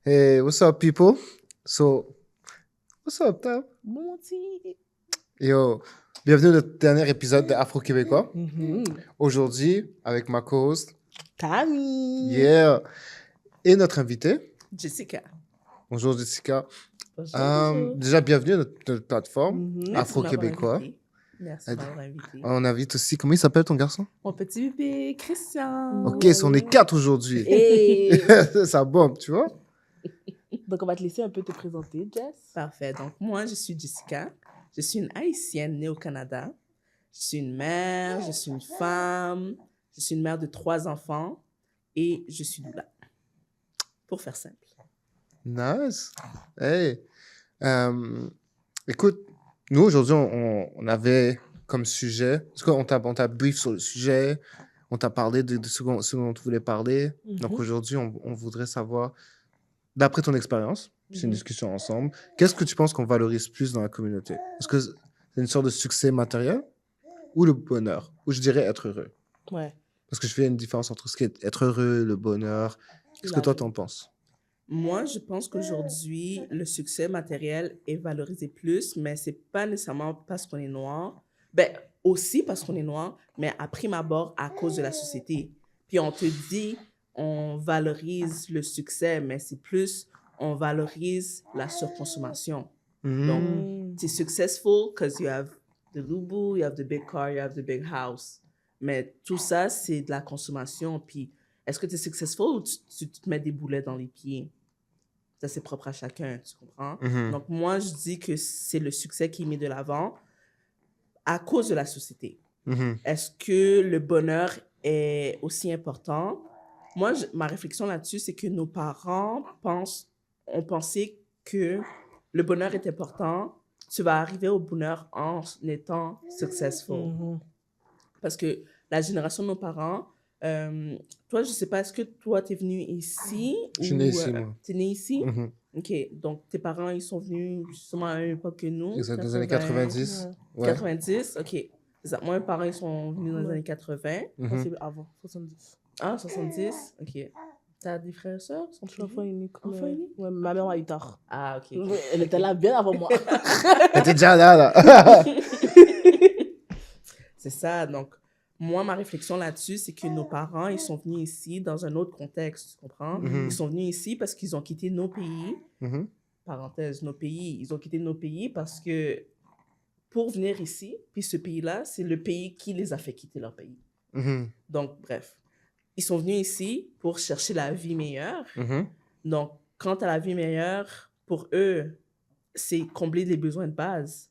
Hey, what's up, people? So, what's up, Tab? Mon petit. Yo, bienvenue à notre dernier épisode de Afro-Québécois. Mhm. Aujourd'hui, avec ma co-host, Camille. yeah, et notre invité. Jessica. Bonjour, Jessica. Bonjour. Déjà, bienvenue à notre plateforme Mhm. Merci de m'avoir Afro-Québécois. invité. Merci de m'avoir invité. On invite aussi, comment il s'appelle ton garçon? Mon petit bébé, Christian. Ok, on est 4 aujourd'hui. Et Ça bombe, tu vois? Donc, on va te laisser un peu te présenter, Jess. parfait. Donc, moi, je suis Jessica. Je suis une Haïtienne née au Canada. Je suis une mère, je suis une femme, je suis une mère de 3 enfants et je suis doula. Pour faire simple. Nice. Hey. Écoute, nous, aujourd'hui, on avait comme sujet, en tout cas, on t'a brief sur le sujet, on t'a parlé de ce dont tu voulais parler. Donc aujourd'hui, on voudrait savoir, d'après ton expérience, c'est une discussion ensemble, qu'est-ce que tu penses qu'on valorise plus dans la communauté? Est-ce que c'est une sorte de succès matériel ou le bonheur? Ou je dirais être heureux? Ouais. Parce que je fais une différence entre ce qui est être heureux, le bonheur. Qu'est-ce que toi, t'en penses? Moi, je pense qu'aujourd'hui, le succès matériel est valorisé plus, mais c'est pas nécessairement parce qu'on est noir. Ben, aussi parce qu'on est noir, mais à prime abord à cause de la société. Puis on te dit, on valorise le succès, mais c'est plus, on valorise la surconsommation. Donc, tu es successful because you have the lubu, you have the big car, you have the big house. Mais tout ça, c'est de la consommation. Puis, est-ce que tu es successful ou tu te mets des boulets dans les pieds? Ça, c'est propre à chacun, tu comprends? Donc, moi, je dis que c'est le succès qui est mis de l'avant à cause de la société. Est-ce que le bonheur est aussi important? Moi, ma réflexion là-dessus, c'est que nos parents ont pensé que le bonheur est important. Tu vas arriver au bonheur en étant successful. Parce que la génération de nos parents, toi, je sais pas, est-ce que toi, tu es venu ici? Je suis né ici, moi. Tu es né ici? OK. Donc, tes parents, ils sont venus justement à la même époque que nous. Exact, dans les années 90. Ouais. 90? OK. C'est ça. Moi, mes parents, ils sont venus dans les années 80. Moi, c'est avant, 70. Ah, 70? OK. T'as des frères et sœurs? Je suis enfant unique. Enfant unique? Ouais, ma mère m'a eu tard. Ah, OK. Elle était là bien avant moi. Elle était déjà là. C'est ça. Donc, moi, ma réflexion là-dessus, c'est que nos parents, ils sont venus ici dans un autre contexte, tu comprends? Ils sont venus ici parce qu'ils ont quitté nos pays. Parenthèse, nos pays. Ils ont quitté nos pays parce que pour venir ici, puis ce pays-là, c'est le pays qui les a fait quitter leur pays. Donc, bref. Ils sont venus ici pour chercher la vie meilleure. Donc, quant à la vie meilleure, pour eux, c'est combler les besoins de base.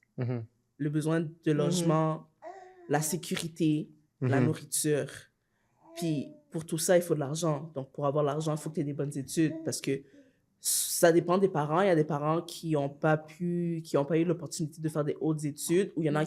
Le besoin de logement, la sécurité, la nourriture. Puis, pour tout ça, il faut de l'argent. Donc, pour avoir l'argent, il faut que tu aies des bonnes études parce que ça dépend des parents. Il y a des parents qui n'ont pas eu l'opportunité de faire des hautes études ou il y en a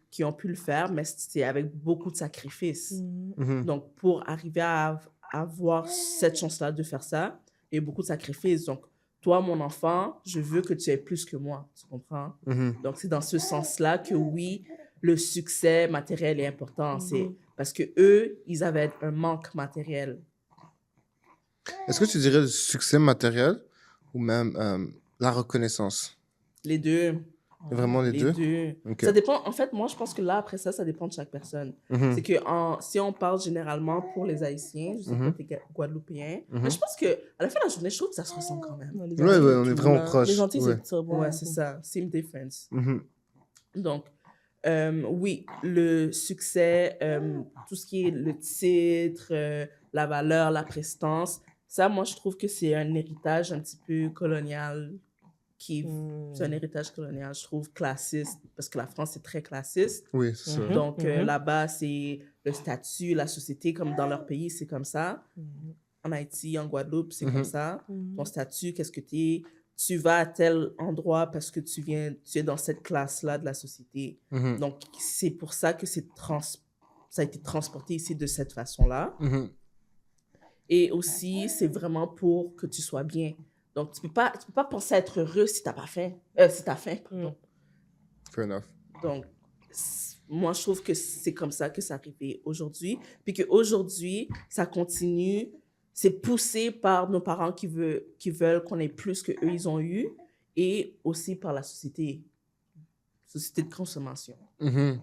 qui ont pu le faire, mais c'est avec beaucoup de sacrifices. Donc, pour arriver à avoir cette chance-là de faire ça, il y a eu beaucoup de sacrifices. Donc, toi, mon enfant, je veux que tu aies plus que moi, tu comprends? Donc, c'est dans ce sens-là que oui, le succès matériel est important. C'est parce que eux, ils avaient un manque matériel. Est-ce que tu dirais le succès matériel ou même la reconnaissance? Les deux. Vraiment les deux? Okay. Ça dépend. En fait, moi, je pense que là, après ça dépend de chaque personne. C'est que si on parle généralement pour les Haïtiens, je sais pas, t'es Guadeloupéens, mais je pense qu'à la fin de la journée, je trouve que ça se ressemble quand même. Oui, on est vraiment proches. Les Antilles, c'est très bon. Ouais, c'est ça. Same difference. Donc, oui, le succès, tout ce qui est le titre, la valeur, la prestance, ça, moi, je trouve que c'est un héritage un petit peu colonial. C'est un héritage colonial, je trouve, classiste, parce que la France est très classiste. Oui, c'est ça. Donc, là-bas, c'est le statut, la société, comme dans leur pays, c'est comme ça. En Haïti, en Guadeloupe, c'est comme ça. Ton statut, qu'est-ce que tu es? Tu vas à tel endroit parce que tu es dans cette classe-là de la société. Donc, c'est pour ça que ça a été transporté ici de cette façon-là. Et aussi, c'est vraiment pour que tu sois bien. Donc, tu peux pas penser à être heureux si t'as pas faim. Si t'as faim, pardon. Fair enough. Donc, moi, je trouve que c'est comme ça que c'est arrivé aujourd'hui. Puis qu'aujourd'hui, ça continue c'est poussé par nos parents qui veulent qu'on ait plus qu'eux, ils ont eu, et aussi par la société de consommation. Mhm.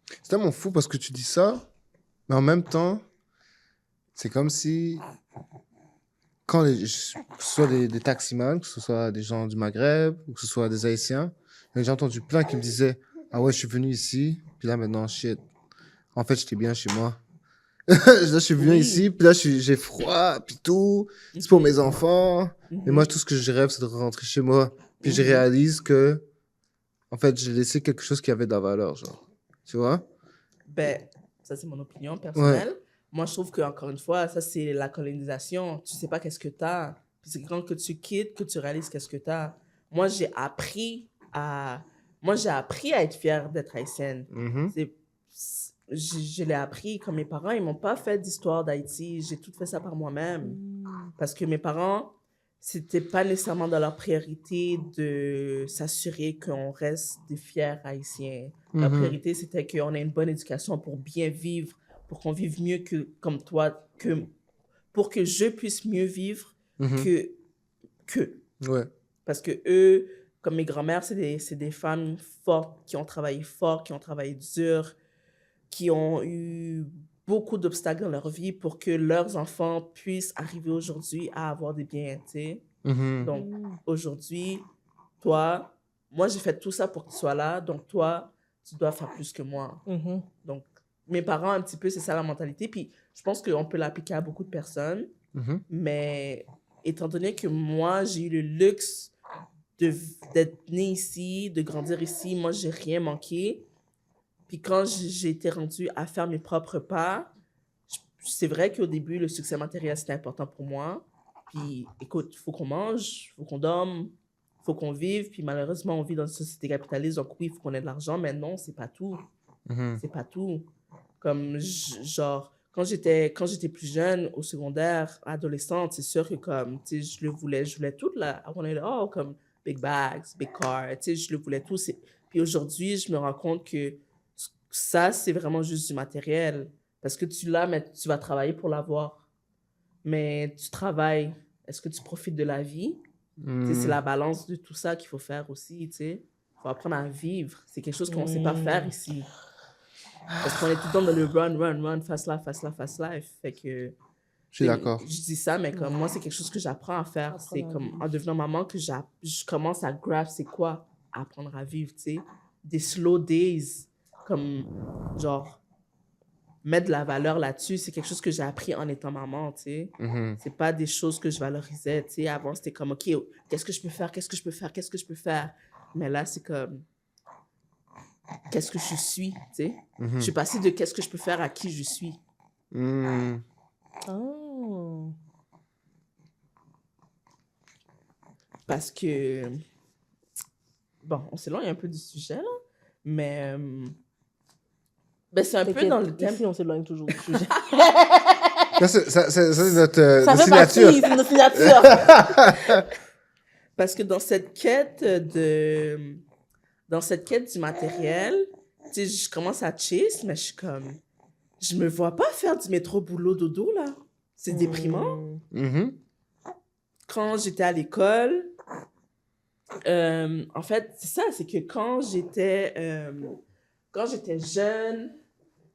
C'est tellement fou parce que tu dis ça, mais en même temps, c'est comme si, quand que ce soit des taximans, que ce soit des gens du Maghreb, ou que ce soit des Haïtiens, j'ai entendu plein qui me disaient, ah ouais, je suis venu ici, puis là maintenant, shit, en fait, j'étais bien chez moi. Là, je suis venu ici, puis là, j'ai froid, puis tout, c'est pour mes enfants, et moi, tout ce que je rêve, c'est de rentrer chez moi. Puis je réalise que, en fait, j'ai laissé quelque chose qui avait de la valeur, genre. Tu vois? Ben, ça, c'est mon opinion personnelle. Moi, je trouve qu'encore une fois, ça, c'est la colonisation. Tu sais pas qu'est-ce que t'as. Puis c'est quand que tu quittes que tu réalises qu'est-ce que t'as. Moi, j'ai appris à être fière d'être haïtienne. Je l'ai appris comme mes parents, ils m'ont pas fait d'histoire d'Haïti. J'ai tout fait ça par moi-même. Parce que mes parents, c'était pas nécessairement dans leur priorité de s'assurer qu'on reste des fiers Haïtiens. La priorité, c'était qu'on ait une bonne éducation pour bien vivre, pour qu'on vive mieux que comme toi, pour que je puisse mieux vivre que. Ouais. Parce que eux, comme mes grands-mères, c'est des femmes fortes qui ont travaillé fort, qui ont travaillé dur, qui ont eu beaucoup d'obstacles dans leur vie pour que leurs enfants puissent arriver aujourd'hui à avoir des biens, tu sais. Donc, aujourd'hui, toi, moi, j'ai fait tout ça pour que tu sois là, donc toi, tu dois faire plus que moi. Donc, mes parents, un petit peu, c'est ça la mentalité. Puis, je pense qu'on peut l'appliquer à beaucoup de personnes, mais étant donné que moi, j'ai eu le luxe d'être née ici, de grandir ici, moi, j'ai rien manqué. Puis quand j'ai été rendue à faire mes propres pas, c'est vrai qu'au début, le succès matériel, c'était important pour moi. Puis, écoute, il faut qu'on mange, il faut qu'on dorme, il faut qu'on vive. Puis malheureusement, on vit dans une société capitaliste, donc oui, il faut qu'on ait de l'argent, mais non, c'est pas tout. C'est pas tout. Comme, genre, quand j'étais plus jeune, au secondaire, adolescente, c'est sûr que comme, tu sais, je voulais tout, là. On est là, oh, comme big bags, big car, tu sais, je le voulais tout. Puis aujourd'hui, je me rends compte que ça, c'est vraiment juste du matériel. Parce que tu l'as, mais tu vas travailler pour l'avoir. Mais tu travailles. Est-ce que tu profites de la vie? C'est la balance de tout ça qu'il faut faire aussi, tu sais. Il faut apprendre à vivre. C'est quelque chose qu'on ne sait pas faire ici. Parce qu'on est tout le temps dans le run, fast life. Fait que... Je suis d'accord. Je dis ça, mais comme moi, c'est quelque chose que j'apprends à faire. C'est comme en devenant maman que je commence à grasp c'est quoi apprendre à vivre, tu sais. Des slow days. Comme, genre, mettre de la valeur là-dessus, c'est quelque chose que j'ai appris en étant maman, tu sais. C'est pas des choses que je valorisais, tu sais. Avant, c'était comme, OK, qu'est-ce que je peux faire? Mais là, c'est comme, qu'est-ce que je suis, tu sais. Je suis passée de qu'est-ce que je peux faire à qui je suis. Parce que, bon, on s'éloigne un peu du sujet, là, mais... Ben, c'est un peu dans le thème. Ici, on s'éloigne toujours du sujet. Ça, c'est notre Ça fait partie, signature. c'est notre signature. Parce que dans cette quête du matériel, tu sais, je commence à chase, mais je suis comme, je me vois pas faire du métro boulot dodo, là. C'est déprimant. Quand j'étais à l'école, en fait, c'est ça, c'est que quand j'étais jeune,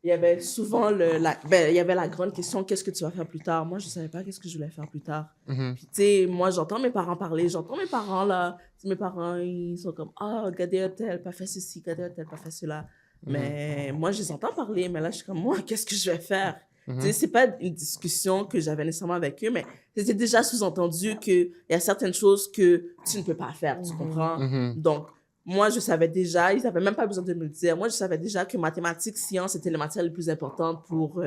il y avait souvent il y avait la grande question, qu'est-ce que tu vas faire plus tard? Moi, je savais pas qu'est-ce que je voulais faire plus tard. Puis, tu sais, moi, j'entends mes parents parler, là. Mes parents, ils sont comme, ah, regardez tel, pas fait ceci, regardez tel, pas fait cela. Mais moi, je les entends parler, mais là, je suis comme, moi, qu'est-ce que je vais faire? Tu sais, c'est pas une discussion que j'avais nécessairement avec eux, mais c'était déjà sous-entendu qu'il y a certaines choses que tu ne peux pas faire, tu comprends? Donc, moi, je savais déjà, ils n'avaient même pas besoin de me le dire. Moi, je savais déjà que mathématiques, sciences, c'était les matières les plus importantes pour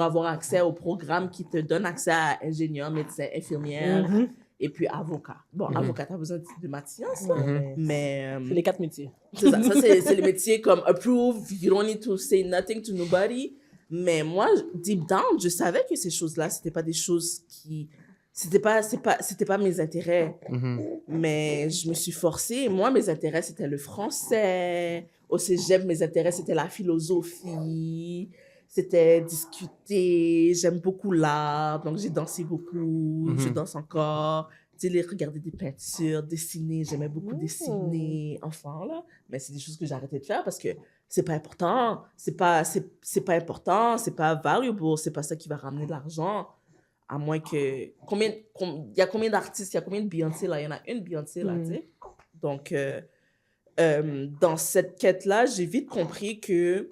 avoir accès au programme qui te donne accès à ingénieur, médecin, infirmière et puis avocat. Bon, avocat, tu as besoin de maths sciences, mais... c'est les 4 métiers. C'est ça, c'est les métiers comme approve, you don't need to say nothing to nobody. Mais moi, deep down, je savais que ces choses-là, c'était pas des choses qui... C'était pas mes intérêts. Mais je me suis forcée. Moi, mes intérêts, c'était le français. Au cégep, mes intérêts, c'était la philosophie. c'était discuter. J'aime beaucoup l'art, donc j'ai dansé beaucoup. Je danse encore. Tu sais, regarder des peintures, dessiner. J'aimais beaucoup dessiner, enfant, là. Mais c'est des choses que j'ai arrêté de faire parce que c'est pas important. C'est pas important. C'est pas valuable. C'est pas ça qui va ramener de l'argent. À moins que... Il y a combien d'artistes? Il y a combien de Beyoncé, là? Il y en a une Beyoncé, là, tu sais. Donc, dans cette quête-là, j'ai vite compris que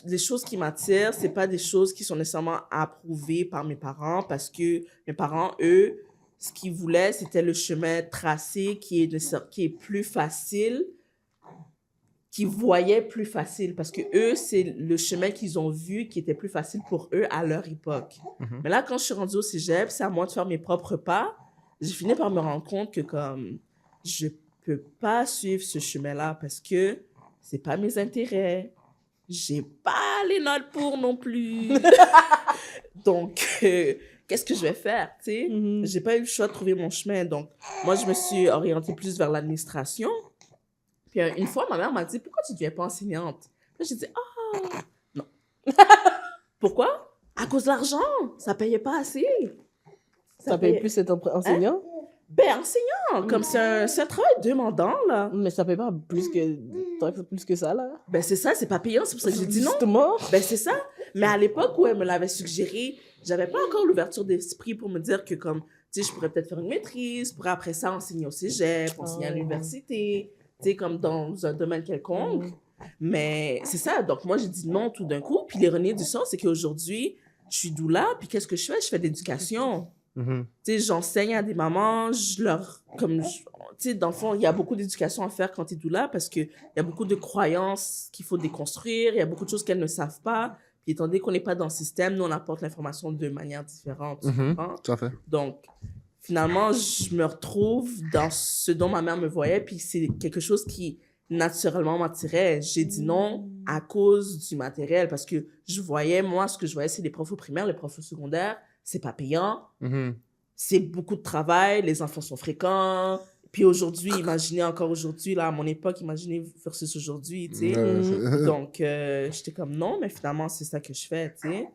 les choses qui m'attirent, c'est pas des choses qui sont nécessairement approuvées par mes parents parce que mes parents, eux, ce qu'ils voulaient, c'était le chemin tracé qui est plus facile, qu'ils voyaient plus facile parce que eux, c'est le chemin qu'ils ont vu qui était plus facile pour eux à leur époque. Mais là, quand je suis rendue au cégep, c'est à moi de faire mes propres pas. J'ai fini par me rendre compte que comme je peux pas suivre ce chemin-là parce que c'est pas mes intérêts. J'ai pas les notes pour non plus. Donc, qu'est-ce que je vais faire, tu sais? J'ai pas eu le choix de trouver mon chemin. Donc, moi, je me suis orientée plus vers l'administration. Puis, une fois, ma mère m'a dit, pourquoi tu ne deviens pas enseignante? Là, j'ai dit, non. Pourquoi? À cause de l'argent. Ça payait pas assez. Ça paye plus être enseignant? Ben, enseignant, comme c'est un travail demandant, là. Mais ça paye pas plus que ça, là. Ben, c'est ça, c'est pas payant, c'est pour ça que j'ai dit non. Justement. Ben, c'est ça. Mais à l'époque où elle me l'avait suggéré, j'avais pas encore l'ouverture d'esprit pour me dire que, comme, tu sais, je pourrais peut-être faire une maîtrise, pour après ça enseigner au cégep, enseigner à l'université, tu sais, comme dans un domaine quelconque. Mais c'est ça. Donc, moi, j'ai dit non tout d'un coup. Puis l'ironie du sort, c'est qu'aujourd'hui, je suis doula, puis qu'est-ce que je fais? Je fais de l'éducation. Tu sais, j'enseigne à des mamans, tu sais, dans le fond, il y a beaucoup d'éducation à faire quand tu es doula parce qu'il y a beaucoup de croyances qu'il faut déconstruire, il y a beaucoup de choses qu'elles ne savent pas. Puis étant donné qu'on n'est pas dans le système, nous, on apporte l'information de manière différente. Tu comprends? Tout à fait. Donc, finalement, je me retrouve dans ce dont ma mère me voyait, puis c'est quelque chose qui naturellement m'attirait. J'ai dit non à cause du matériel parce que je voyais, moi, ce que je voyais, c'est les profs au primaire, les profs au secondaire. C'est pas payant. C'est beaucoup de travail. Les enfants sont fréquents. Puis aujourd'hui, imaginez encore aujourd'hui, là, à mon époque, imaginez versus aujourd'hui, tu sais. Donc, j'étais comme non, mais finalement, c'est ça que je fais, tu sais.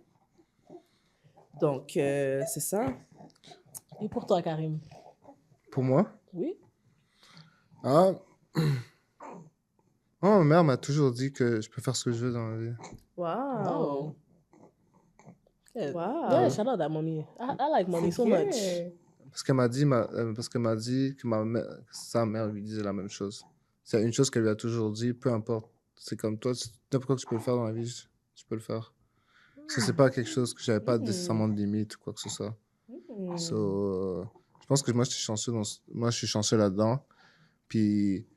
Donc, c'est ça. Et pour toi, Karim? Pour moi? Oui. Ah. Oh, ma mère m'a toujours dit que je peux faire ce que je veux dans la vie. Wow. Yeah. Wow. Yeah, shout out that mommy. I like mommy so much. Parce qu'elle m'a dit, que sa mère lui disait la même chose. C'est une chose qu'elle lui a toujours dit, peu importe. C'est comme toi, n'importe quoi que tu peux le faire dans la vie, tu peux le faire. Parce que c'est pas quelque chose que j'avais pas nécessairement de limite ou quoi que ce soit. Je pense que moi, je suis chanceux là-dedans. Puis,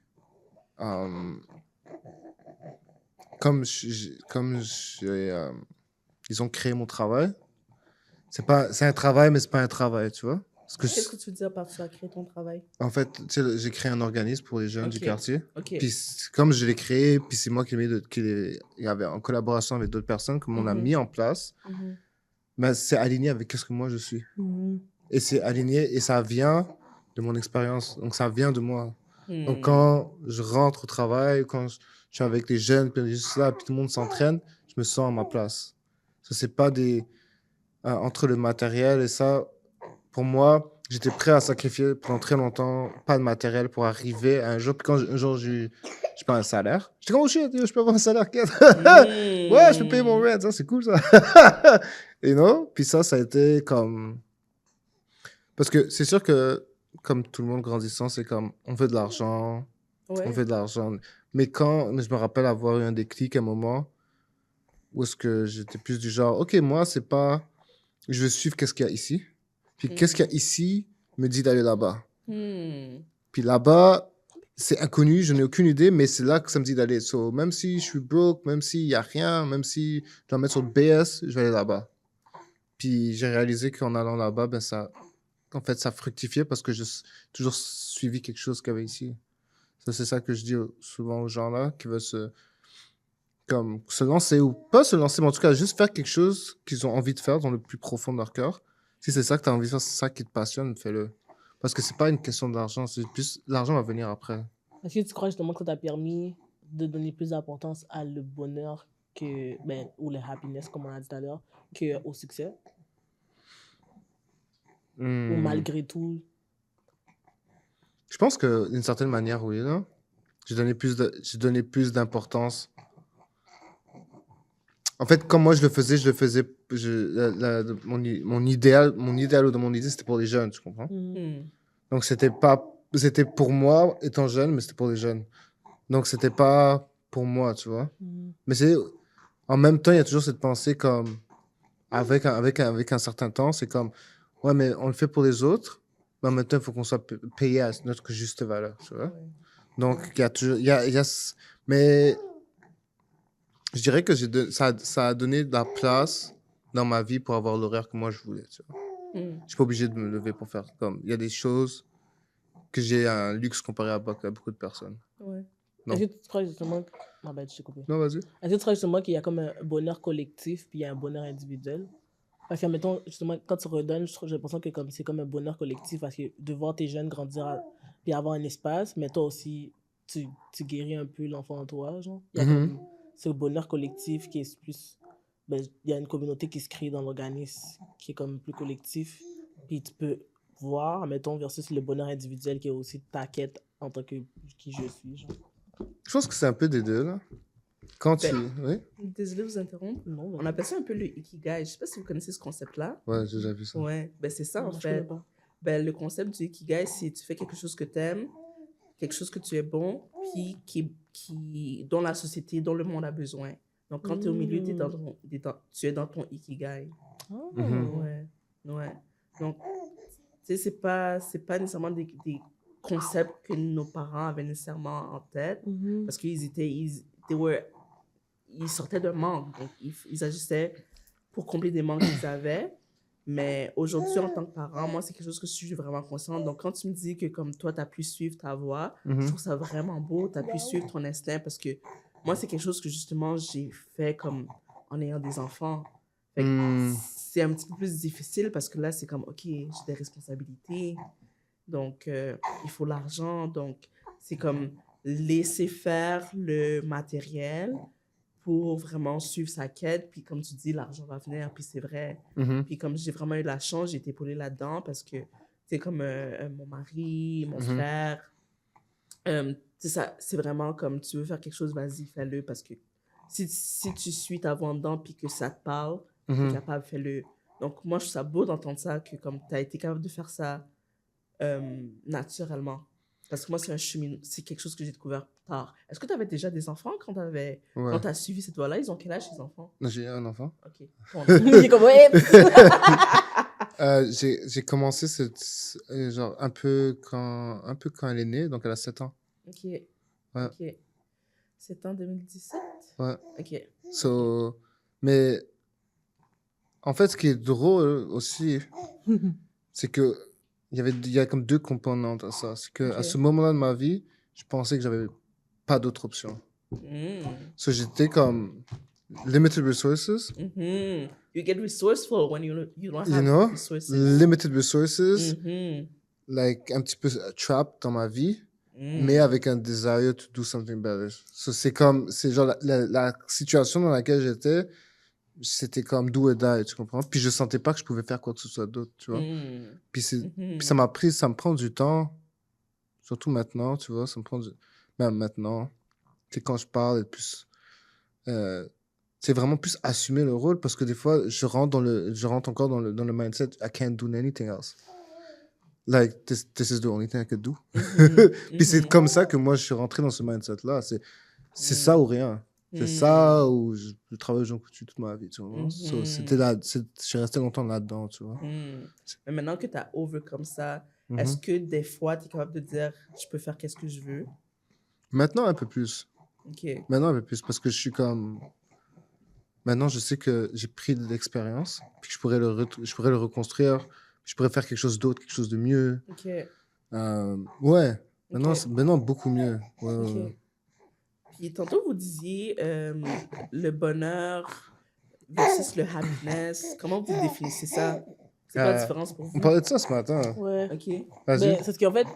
ils ont créé mon travail. C'est un travail, mais c'est pas un travail, tu vois. Qu'est-ce que tu veux dire par tu as créé ton travail? En fait, tu sais, j'ai créé un organisme pour les jeunes du quartier. OK. Puis comme je l'ai créé, puis c'est moi qui il y avait en collaboration avec d'autres personnes, comme on a mis en place, mais c'est aligné avec ce que moi je suis. Et c'est aligné et ça vient de mon expérience. Donc ça vient de moi. Donc quand je rentre au travail, quand je suis avec les jeunes, puis juste là, puis tout le monde s'entraîne, je me sens à ma place. Ça, c'est pas entre le matériel et ça, pour moi, j'étais prêt à sacrifier pendant très longtemps, pas de matériel pour arriver à un jour. Puis quand un jour, j'ai pas un salaire, j'étais comme, oh shit, je peux avoir un salaire. Ouais, je peux payer mon rent, ça, c'est cool, ça. Et non, puis ça a été comme... Parce que c'est sûr que, comme tout le monde grandissant, c'est comme, on veut de l'argent, on veut de l'argent. Mais je me rappelle avoir eu un déclic à un moment où est-ce que j'étais plus du genre, ok, moi, c'est pas... Je veux suivre qu'est-ce qu'il y a ici. Puis qu'est-ce qu'il y a ici me dit d'aller là-bas. Puis là-bas, c'est inconnu, je n'ai aucune idée, mais c'est là que ça me dit d'aller. So, même si je suis broke, même s'il n'y a rien, même si je dois mettre sur le BS, je vais aller là-bas. Puis j'ai réalisé qu'en allant là-bas, ben en fait, ça fructifiait parce que j'ai toujours suivi quelque chose qu'il y avait ici. Ça, c'est ça que je dis souvent aux gens là qui veulent se lancer ou pas se lancer, mais en tout cas, juste faire quelque chose qu'ils ont envie de faire dans le plus profond de leur cœur. Si c'est ça que tu as envie de faire, c'est ça qui te passionne, fais-le. Parce que c'est pas une question d'argent, c'est plus l'argent va venir après. Est-ce que tu crois justement que ça t'a permis de donner plus d'importance à le bonheur ou le happiness, comme on a dit tout à l'heure, qu'au succès? Ou malgré tout? Je pense que d'une certaine manière, oui. Là. J'ai donné plus d'importance. En fait, comme moi je le faisais, mon idéal ou de mon idée, c'était pour les jeunes, tu comprends? Donc, c'était pour moi, étant jeune, mais c'était pour les jeunes. Donc, c'était pas pour moi, tu vois? Mais en même temps, il y a toujours cette pensée comme, avec un certain temps, c'est comme, ouais, mais on le fait pour les autres, mais en même temps, il faut qu'on soit payé à notre juste valeur, tu vois? Donc, il y a toujours, mais je dirais que ça a donné de la place dans ma vie pour avoir l'horaire que moi je voulais, tu vois? Je suis pas obligé de me lever pour faire comme, il y a des choses que j'ai un luxe comparé à beaucoup de personnes. Ouais. Non. Est-ce que tu crois justement... je t'ai coupé. Non, vas-y. Est-ce que tu crois justement qu'il y a comme un bonheur collectif puis il y a un bonheur individuel? Parce que, mettons, justement, quand tu redonnes, j'ai l'impression que c'est comme un bonheur collectif parce que de voir tes jeunes grandir puis avoir un espace, mais toi aussi, tu guéris un peu l'enfant en toi, genre. Il y a comme ce bonheur collectif qui est plus... il y a une communauté qui se crée dans l'organisme qui est comme plus collectif. Puis tu peux voir, mettons, versus le bonheur individuel qui est aussi ta quête en tant que qui je suis, genre. Je pense que c'est un peu des deux, là. Quand tu... Oui? Désolée de vous interrompre. Non, On appelle ça un peu le ikigai. Je sais pas si vous connaissez ce concept-là. Ouais, j'ai déjà vu ça. Ouais, c'est ça, non, en je fait. connais pas. Le concept du ikigai, c'est tu fais quelque chose que tu aimes, quelque chose que tu es bon, puis dont la société, dont le monde a besoin. Donc, quand tu es au milieu, tu es dans ton ikigai. Ouais. Donc, tu sais, c'est pas nécessairement des concepts que nos parents avaient nécessairement en tête, parce qu'ils ils sortaient d'un manque, donc ils agissaient pour combler des manques qu'ils avaient. Mais aujourd'hui, en tant que parent, moi, c'est quelque chose que je suis vraiment consciente. Donc, quand tu me dis que comme toi, tu as pu suivre ta voie, je trouve ça vraiment beau. Tu as pu suivre ton instinct parce que moi, c'est quelque chose que justement, j'ai fait comme en ayant des enfants. C'est un petit peu plus difficile parce que là, c'est comme, OK, j'ai des responsabilités. Donc, il faut l'argent. Donc, c'est comme laisser faire le matériel pour vraiment suivre sa quête. Puis comme tu dis, l'argent va venir, puis c'est vrai. Puis comme j'ai vraiment eu la chance, j'ai été épaulée là-dedans parce que, c'est comme mon mari, mon frère, c'est vraiment comme tu veux faire quelque chose, vas-y, fais-le. Parce que si tu suis ta voie dedans puis que ça te parle, tu es capable, fais-le. Donc moi, je trouve ça beau d'entendre ça, que comme tu as été capable de faire ça naturellement. Parce que moi, c'est quelque chose que j'ai découvert tard. Est-ce que tu avais déjà des enfants quand tu as suivi cette voie-là? Ils ont quel âge, ces enfants? J'ai un enfant. OK. Bon, Il est comme, ouais. J'ai commencé genre un peu quand elle est née, donc elle a 7 ans. OK. Ouais. OK. C'est en 2017? Ouais. OK. Mais en fait, ce qui est drôle aussi, c'est que il y a comme deux composantes à ça. C'est que à ce moment-là de ma vie, je pensais que j'avais pas d'autre option. J'étais comme limited resources. You get resourceful when you don't have resources. Limited resources, like un petit peu trapped dans ma vie, mais avec un desire to do something better. C'est genre la situation dans laquelle j'étais, c'était comme do or die, tu comprends? Puis je sentais pas que je pouvais faire quoi que ce soit d'autre, tu vois? Puis ça me prend du temps, surtout maintenant, tu vois, même maintenant, c'est quand je parle et plus, c'est vraiment plus assumer le rôle parce que des fois, je rentre encore dans le mindset, I can't do anything else. Like, this is the only thing I could do. Puis c'est comme ça que moi, je suis rentré dans ce mindset-là. C'est ça ou rien. C'est ça ou je travaille aux gens coutus toute ma vie, tu vois. Je suis resté longtemps là-dedans, tu vois. Mais maintenant que tu as overcome ça, est-ce que des fois, tu es capable de dire, je peux faire qu'est-ce que je veux? Maintenant, un peu plus. OK. Maintenant, un peu plus parce que je suis comme... Maintenant, je sais que j'ai pris de l'expérience, puis que je pourrais le reconstruire, je pourrais faire quelque chose d'autre, quelque chose de mieux. OK. Ouais. Maintenant, beaucoup mieux. Ouais, OK. ouais. Puis tantôt, vous disiez le bonheur versus le happiness. Comment vous définissez ça? C'est quoi la différence pour vous? On parlait de ça ce matin. Ouais. OK. Vas-y. C'est ce qu'en fait,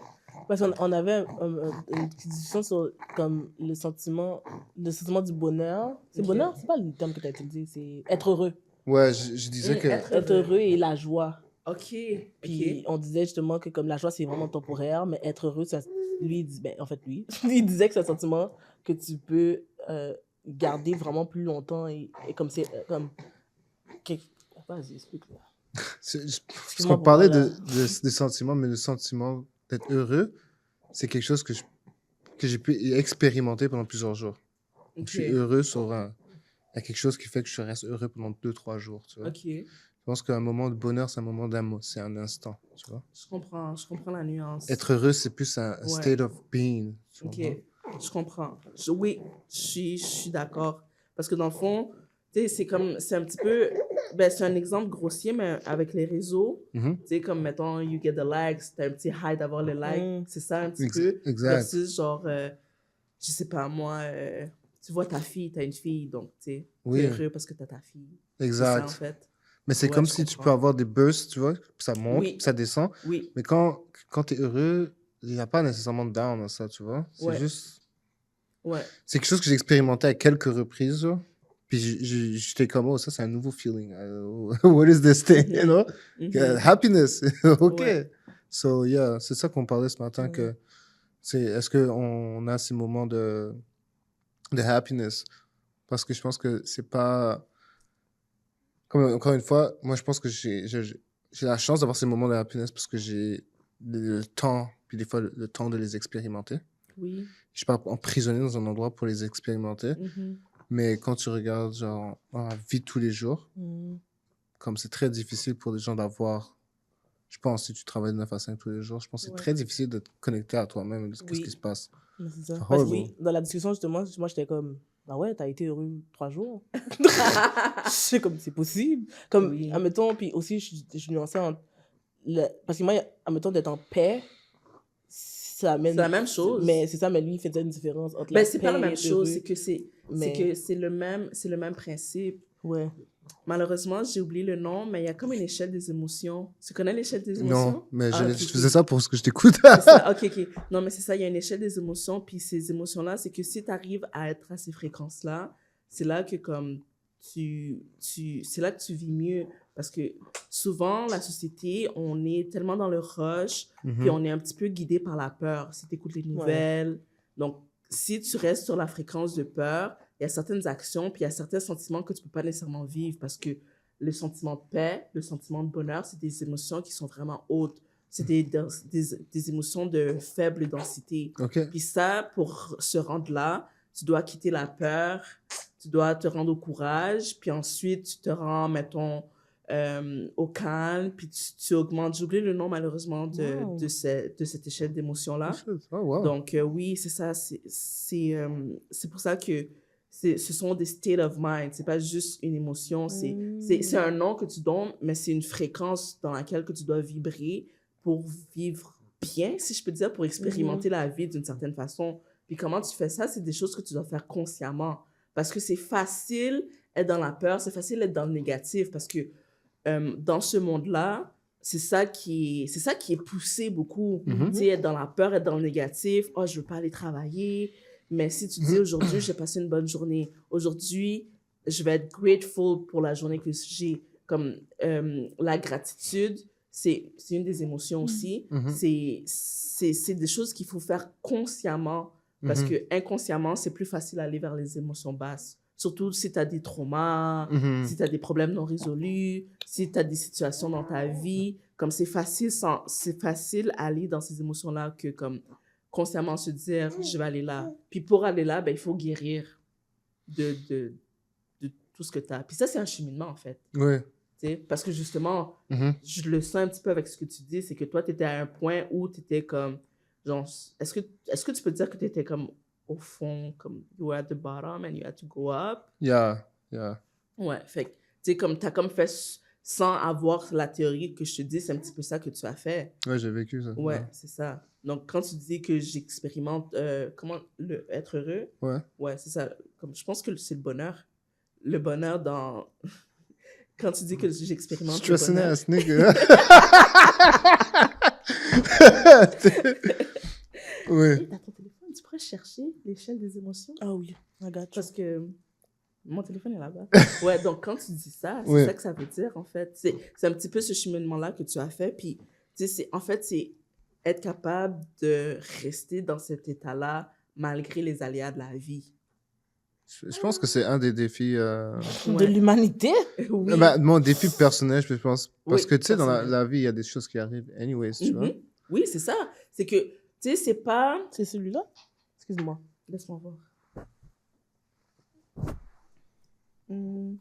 Parce qu'on avait une petite discussion sur comme le sentiment du bonheur. C'est bonheur, c'est pas le terme que tu as utilisé, c'est être heureux. Ouais, je disais que... Être heureux et la joie. OK. Puis on disait justement que comme la joie, c'est vraiment temporaire, mais être heureux, ça, lui, il dit, ben, en fait, lui, il disait que c'est un sentiment que tu peux garder vraiment plus longtemps et comme c'est... comme... Vas-y, explique-le. Parce qu'on parlait des sentiments, mais le sentiment d'être heureux, c'est quelque chose que j'ai pu expérimenter pendant plusieurs jours. Donc, je suis heureux sur il y a quelque chose qui fait que je reste heureux pendant 2-3 jours, tu vois. OK. Je pense qu'un moment de bonheur, c'est un moment d'amour, c'est un instant, tu vois. Je comprends la nuance. Être heureux, c'est plus un state of being. OK, je comprends. Oui, je suis d'accord. Parce que dans le fond, tu sais, c'est un petit peu, ben, c'est un exemple grossier, mais avec les réseaux, tu sais, comme, mettons, you get the likes, t'as un petit high d'avoir les likes, c'est ça un petit peu. Exact. Versus, genre, je sais pas, moi, tu vois ta fille, t'as une fille, donc, tu sais, t'es heureux parce que t'as ta fille. Exact. C'est ça, en fait. Mais c'est comme si tu peux avoir des bursts, tu vois, ça monte, ça descend. Oui. Mais quand tu es heureux, il n'y a pas nécessairement de down dans ça, tu vois. C'est juste... Ouais. C'est quelque chose que j'ai expérimenté à quelques reprises, là. Puis j'étais comme, oh, ça, c'est un nouveau feeling. What is this thing, you know? Happiness. OK. Ouais. So, yeah, c'est ça qu'on parlait ce matin, que est-ce qu'on a ces moments de happiness? Parce que je pense que c'est pas... Comme, encore une fois, moi, je pense que j'ai la chance d'avoir ces moments de happiness parce que j'ai le temps, puis des fois, le temps de les expérimenter. Oui. Je suis pas emprisonné dans un endroit pour les expérimenter. Mais quand tu regardes, genre, dans la vie de tous les jours, comme c'est très difficile pour des gens d'avoir... Je pense, si tu travailles de 9 à 5 tous les jours, je pense que c'est très difficile de te connecter à toi-même. Qu'est-ce qui se passe? C'est ça. Parce que oui, dans la discussion, justement, moi, j'étais comme... Ah ouais, t'as été heureux 3 jours. Je sais comme c'est possible. Comme, admettons, puis aussi, je nuançais entre... Parce que moi, admettons, d'être en paix, ça amène... C'est la même chose. Mais c'est ça, mais lui, il faisait une différence entre la la paix c'est pas la même chose, c'est que c'est le même principe. Ouais. Malheureusement, j'ai oublié le nom, mais il y a comme une échelle des émotions. Tu connais l'échelle des émotions? Non, mais je faisais ça pour ce que je t'écoute. C'est ça, OK. Non, mais c'est ça, il y a une échelle des émotions, puis ces émotions-là, c'est que si tu arrives à être à ces fréquences-là, c'est là que comme c'est là que tu vis mieux. Parce que souvent, la société, on est tellement dans le rush, puis on est un petit peu guidé par la peur. Si tu écoutes les nouvelles, donc si tu restes sur la fréquence de peur, il y a certaines actions, puis il y a certains sentiments que tu ne peux pas nécessairement vivre parce que le sentiment de paix, le sentiment de bonheur, c'est des émotions qui sont vraiment hautes. C'est des émotions de faible densité. Puis ça, pour se rendre là, tu dois quitter la peur, tu dois te rendre au courage, puis ensuite, tu te rends, mettons, au calme, puis tu augmentes. J'ai oublié le nom, malheureusement, de cette échelle d'émotions-là. Donc, oui, c'est ça. C'est pour ça que ce sont des state of mind. C'est pas juste une émotion. C'est un nom que tu donnes, mais c'est une fréquence dans laquelle que tu dois vibrer pour vivre bien, si je peux dire, pour expérimenter la vie d'une certaine façon. Puis comment tu fais ça? C'est des choses que tu dois faire consciemment. Parce que c'est facile d'être dans la peur, c'est facile d'être dans le négatif, parce que dans ce monde-là, c'est ça qui est poussé beaucoup. Tu sais, être dans la peur, être dans le négatif. « Oh, je veux pas aller travailler. » Mais si tu dis aujourd'hui, j'ai passé une bonne journée. Aujourd'hui, je vais être grateful pour la journée que j'ai. Comme la gratitude, c'est une des émotions aussi. C'est des choses qu'il faut faire consciemment. Parce que inconsciemment, c'est plus facile d'aller vers les émotions basses. Surtout si tu as des traumas, si tu as des problèmes non résolus, si tu as des situations dans ta vie. Comme c'est facile à aller dans ces émotions-là que comme consciemment se dire, je vais aller là. Puis pour aller là, ben, il faut guérir de tout ce que tu as. Puis ça, c'est un cheminement, en fait. Oui. T'sais, parce que justement, je le sens un petit peu avec ce que tu dis, c'est que toi, tu étais à un point où tu étais comme... Genre, est-ce que tu peux dire que tu étais comme au fond, comme you were at the bottom and you had to go up? Yeah. Ouais, fait que, tu sais, comme tu as comme fait sans avoir la théorie que je te dis, c'est un petit peu ça que tu as fait. Ouais, j'ai vécu ça. Ouais, c'est ça. Donc, quand tu dis que j'expérimente, être heureux? Ouais, c'est ça. Comme, je pense que c'est le bonheur. Le bonheur dans... Quand tu dis que j'expérimente le bonheur... Stressing ass nigga. Oui. Hey, t'as ton téléphone, tu pourrais chercher l'échelle des émotions? Ah oui, I got you. Parce que mon téléphone est là-bas. Ouais, donc quand tu dis ça, c'est Oui. ça que ça veut dire, en fait. C'est un petit peu ce cheminement-là que tu as fait. Puis, tu sais, en fait, c'est être capable de rester dans cet état-là malgré les aléas de la vie. Je pense que c'est un des défis. De Ouais. l'humanité? Oui. Mon défi personnel, je pense. Parce Oui, que, tu sais, dans personnel. la vie, il y a des choses qui arrivent anyways, tu vois. Mhm. Oui, c'est ça. C'est que, tu sais, c'est pas... C'est celui-là? Excuse-moi. Laisse-moi voir. Non.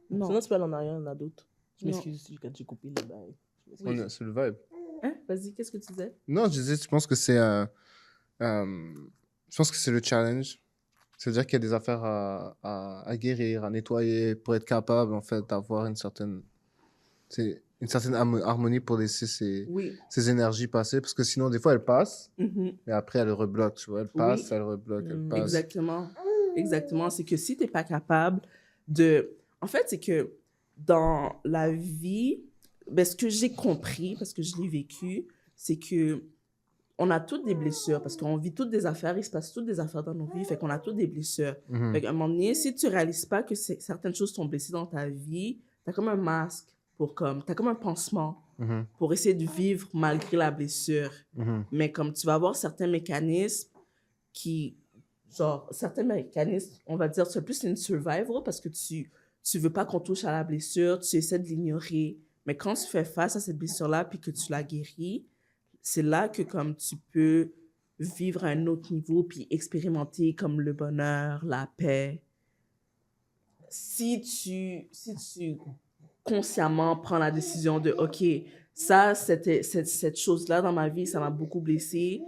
Sinon, tu peux aller en arrière, il y en a d'autres. Je Non. m'excuse quand j'ai coupé le bail. Oui. C'est le vibe. Hein? Vas-y, qu'est-ce que tu disais? Non, je disais, je pense que c'est je pense que c'est le challenge. C'est-à-dire qu'il y a des affaires à guérir, à nettoyer, pour être capable, en fait, d'avoir une certaine harmonie pour laisser Oui. ces énergies passer. Parce que sinon, des fois, elles passent, Mhm. mais après, elles rebloquent, tu vois. Elles Oui. passent, elles rebloquent, elles passent. Exactement. Exactement. C'est que si tu n'es pas capable de... En fait, c'est que dans la vie, ben, ce que j'ai compris, parce que je l'ai vécu, c'est que on a toutes des blessures, parce qu'on vit toutes des affaires, il se passe toutes des affaires dans nos vies, fait qu'on a toutes des blessures. Mhm. Fait qu'à un moment donné, si tu réalises pas que certaines choses t'ont blessé dans ta vie, t'as comme un masque, t'as comme un pansement Mhm. pour essayer de vivre malgré la blessure. Mhm. Mais comme tu vas avoir certains mécanismes certains mécanismes, on va dire, c'est plus une survival parce que tu veux pas qu'on touche à la blessure, tu essaies de l'ignorer. Mais quand tu fais face à cette blessure-là puis que tu la guéris, c'est là que comme tu peux vivre à un autre niveau puis expérimenter comme le bonheur, la paix. Si tu consciemment prends la décision de, OK, ça, cette chose-là dans ma vie, ça m'a beaucoup blessée,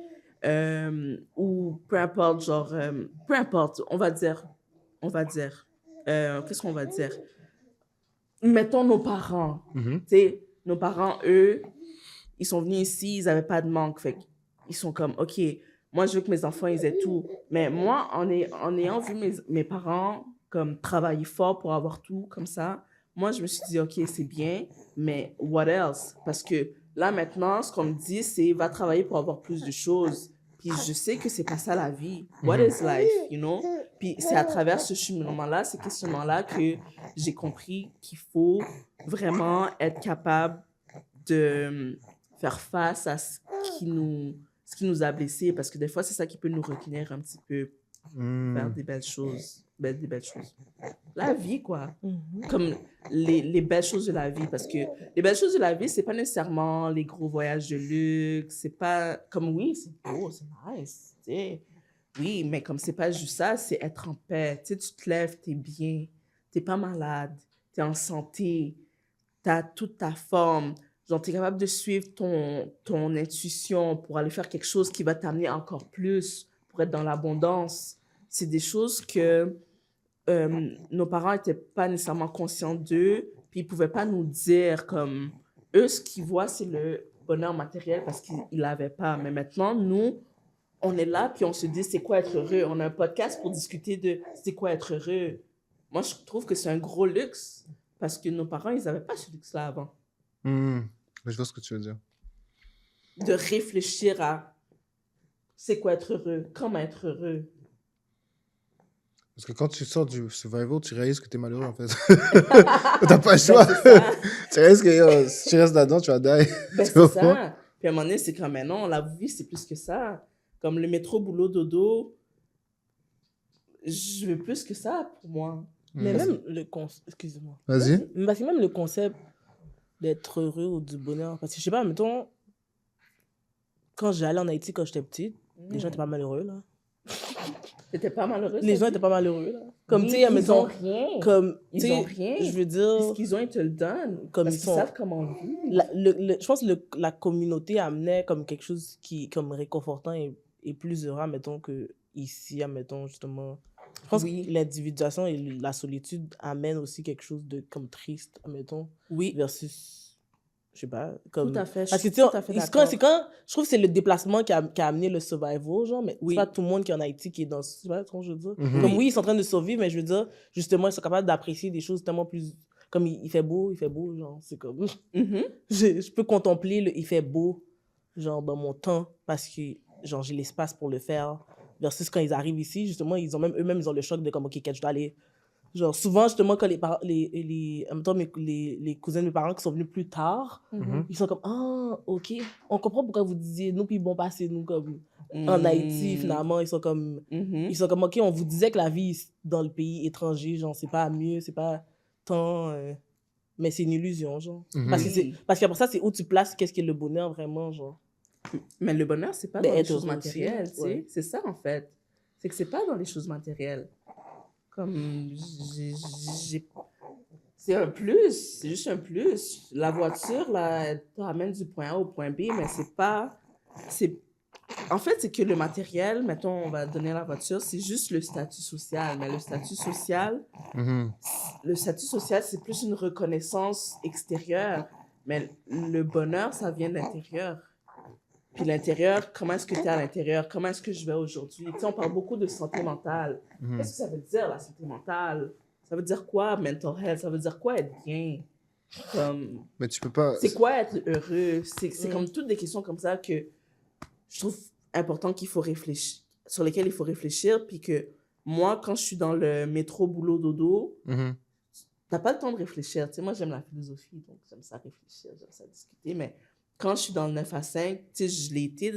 ou peu importe, peu importe, on va dire, qu'est-ce qu'on va dire? Mettons nos parents, Mhm. tu sais, nos parents, eux, ils sont venus ici, ils n'avaient pas de manque, fait ils sont comme, OK, moi, je veux que mes enfants, ils aient tout. Mais moi, en ayant vu mes parents comme travailler fort pour avoir tout comme ça, moi, je me suis dit, OK, c'est bien, mais what else? Parce que là, maintenant, ce qu'on me dit, c'est va travailler pour avoir plus de choses. Puis je sais que c'est pas ça la vie. What is life, you know? Puis c'est à travers ce cheminement-là, ces questionnements-là, que j'ai compris qu'il faut vraiment être capable de faire face à ce qui nous a blessés, parce que des fois, c'est ça qui peut nous retenir un petit peu vers des belles choses. Des belles choses. La vie, quoi. Comme les belles choses de la vie, parce que les belles choses de la vie, c'est pas nécessairement les gros voyages de luxe, c'est pas... Comme oui, c'est beau, c'est nice, tu sais. Oui, mais comme c'est pas juste ça, c'est être en paix. Tu sais, tu te lèves, t'es bien, t'es pas malade, t'es en santé, t'as toute ta forme. Genre, t'es capable de suivre ton intuition pour aller faire quelque chose qui va t'amener encore plus, pour être dans l'abondance. C'est des choses que nos parents n'étaient pas nécessairement conscients d'eux, puis ils pouvaient pas nous dire comme... Eux, ce qu'ils voient, c'est le bonheur matériel parce qu'ils l'avaient pas. Mais maintenant, nous, on est là, puis on se dit, c'est quoi être heureux? On a un podcast pour discuter de c'est quoi être heureux. Moi, je trouve que c'est un gros luxe parce que nos parents, ils n'avaient pas ce luxe-là avant. Je vois ce que tu veux dire. De réfléchir à c'est quoi être heureux, comment être heureux. Parce que quand tu sors du survival, tu réalises que t'es malheureux, en fait. T'as pas le choix. Ben, Tu réalises que si tu restes là-dedans, tu vas die. ben, Tu vois c'est pas? ça. Puis à un moment donné, c'est comme, mais non, la vie, c'est plus que ça. Comme le métro, boulot, dodo, je veux plus que ça pour moi. Mais même le concept... Excusez-moi. Vas-y. Parce que même le concept d'être heureux ou du bonheur... Parce que je sais pas, mettons... Quand j'allais en Haïti, quand j'étais petite, les gens étaient pas malheureux, là. T'étais pas malheureuse? Les gens étaient pas malheureux, là. Comme, Oui, tu sais, ils mettons... ont rien. Comme, Ils ont rien. Je veux Puis dire... ce qu'ils ont, ils te le donnent. Comme Parce ils qu'ils sont- savent comment vivre. je pense que la communauté amenait comme quelque chose qui est comme réconfortant et plus heureux, mettons, que ici, admettons, justement. Je pense Oui. que l'individuation et la solitude amènent aussi quelque chose de comme triste, admettons, Oui, versus, je sais pas, comme... tout à fait. Parce que, Je tu suis sais, tout à fait c'est d'accord. je trouve que c'est le déplacement qui a amené le survival, genre, mais Oui. c'est pas tout le monde qui est en Haïti qui est dans ce, tu vois ce que je veux dire? Mhm. Comme oui, ils sont en train de survivre, mais je veux dire, justement, ils sont capables d'apprécier des choses tellement plus... Comme il fait beau, genre, c'est comme... Mhm. je peux contempler il fait beau, genre, dans mon temps, parce que genre, j'ai l'espace pour le faire. Versus quand ils arrivent ici, justement, eux-mêmes, ils ont le choc de comme, OK, je dois aller. Genre, souvent, justement, quand en même temps, les cousins de mes parents qui sont venus plus tard, ils sont comme, ah, OK, on comprend pourquoi vous disiez, nous, puis bon, passez nous comme en Haïti, finalement, ils sont comme, OK, on vous disait que la vie dans le pays étranger, genre, c'est pas mieux, c'est pas tant, mais c'est une illusion, genre. Parce qu'après ça, c'est où tu places qu'est-ce qui est le bonheur, vraiment, genre. Mais le bonheur, c'est pas dans les choses matérielles, tu sais. C'est ça, en fait. C'est que c'est pas dans les choses matérielles. Comme, c'est un plus, c'est juste un plus. La voiture, là, elle te ramène du point A au point B, mais c'est pas... En fait, c'est que le matériel, mettons, on va donner la voiture, c'est juste le statut social. Mais le statut social, c'est plus une reconnaissance extérieure. Mais le bonheur, ça vient de l'intérieur. Puis l'intérieur, comment est-ce que tu es à l'intérieur? Comment est-ce que je vais aujourd'hui? Tu sais, on parle beaucoup de santé mentale. Qu'est-ce que ça veut dire, la santé mentale? Ça veut dire quoi, mental health? Ça veut dire quoi, être bien? Comme... Mais tu peux pas... C'est quoi, être heureux? C'est comme toutes des questions comme ça que je trouve important qu'il faut réfléchir, sur lesquelles il faut réfléchir. Puis que moi, quand je suis dans le métro, boulot, dodo, t'as pas le temps de réfléchir. Tu sais, moi, j'aime la philosophie, donc j'aime ça réfléchir, j'aime ça discuter, mais... Quand je suis dans le 9 à 5, tu sais, je l'ai été,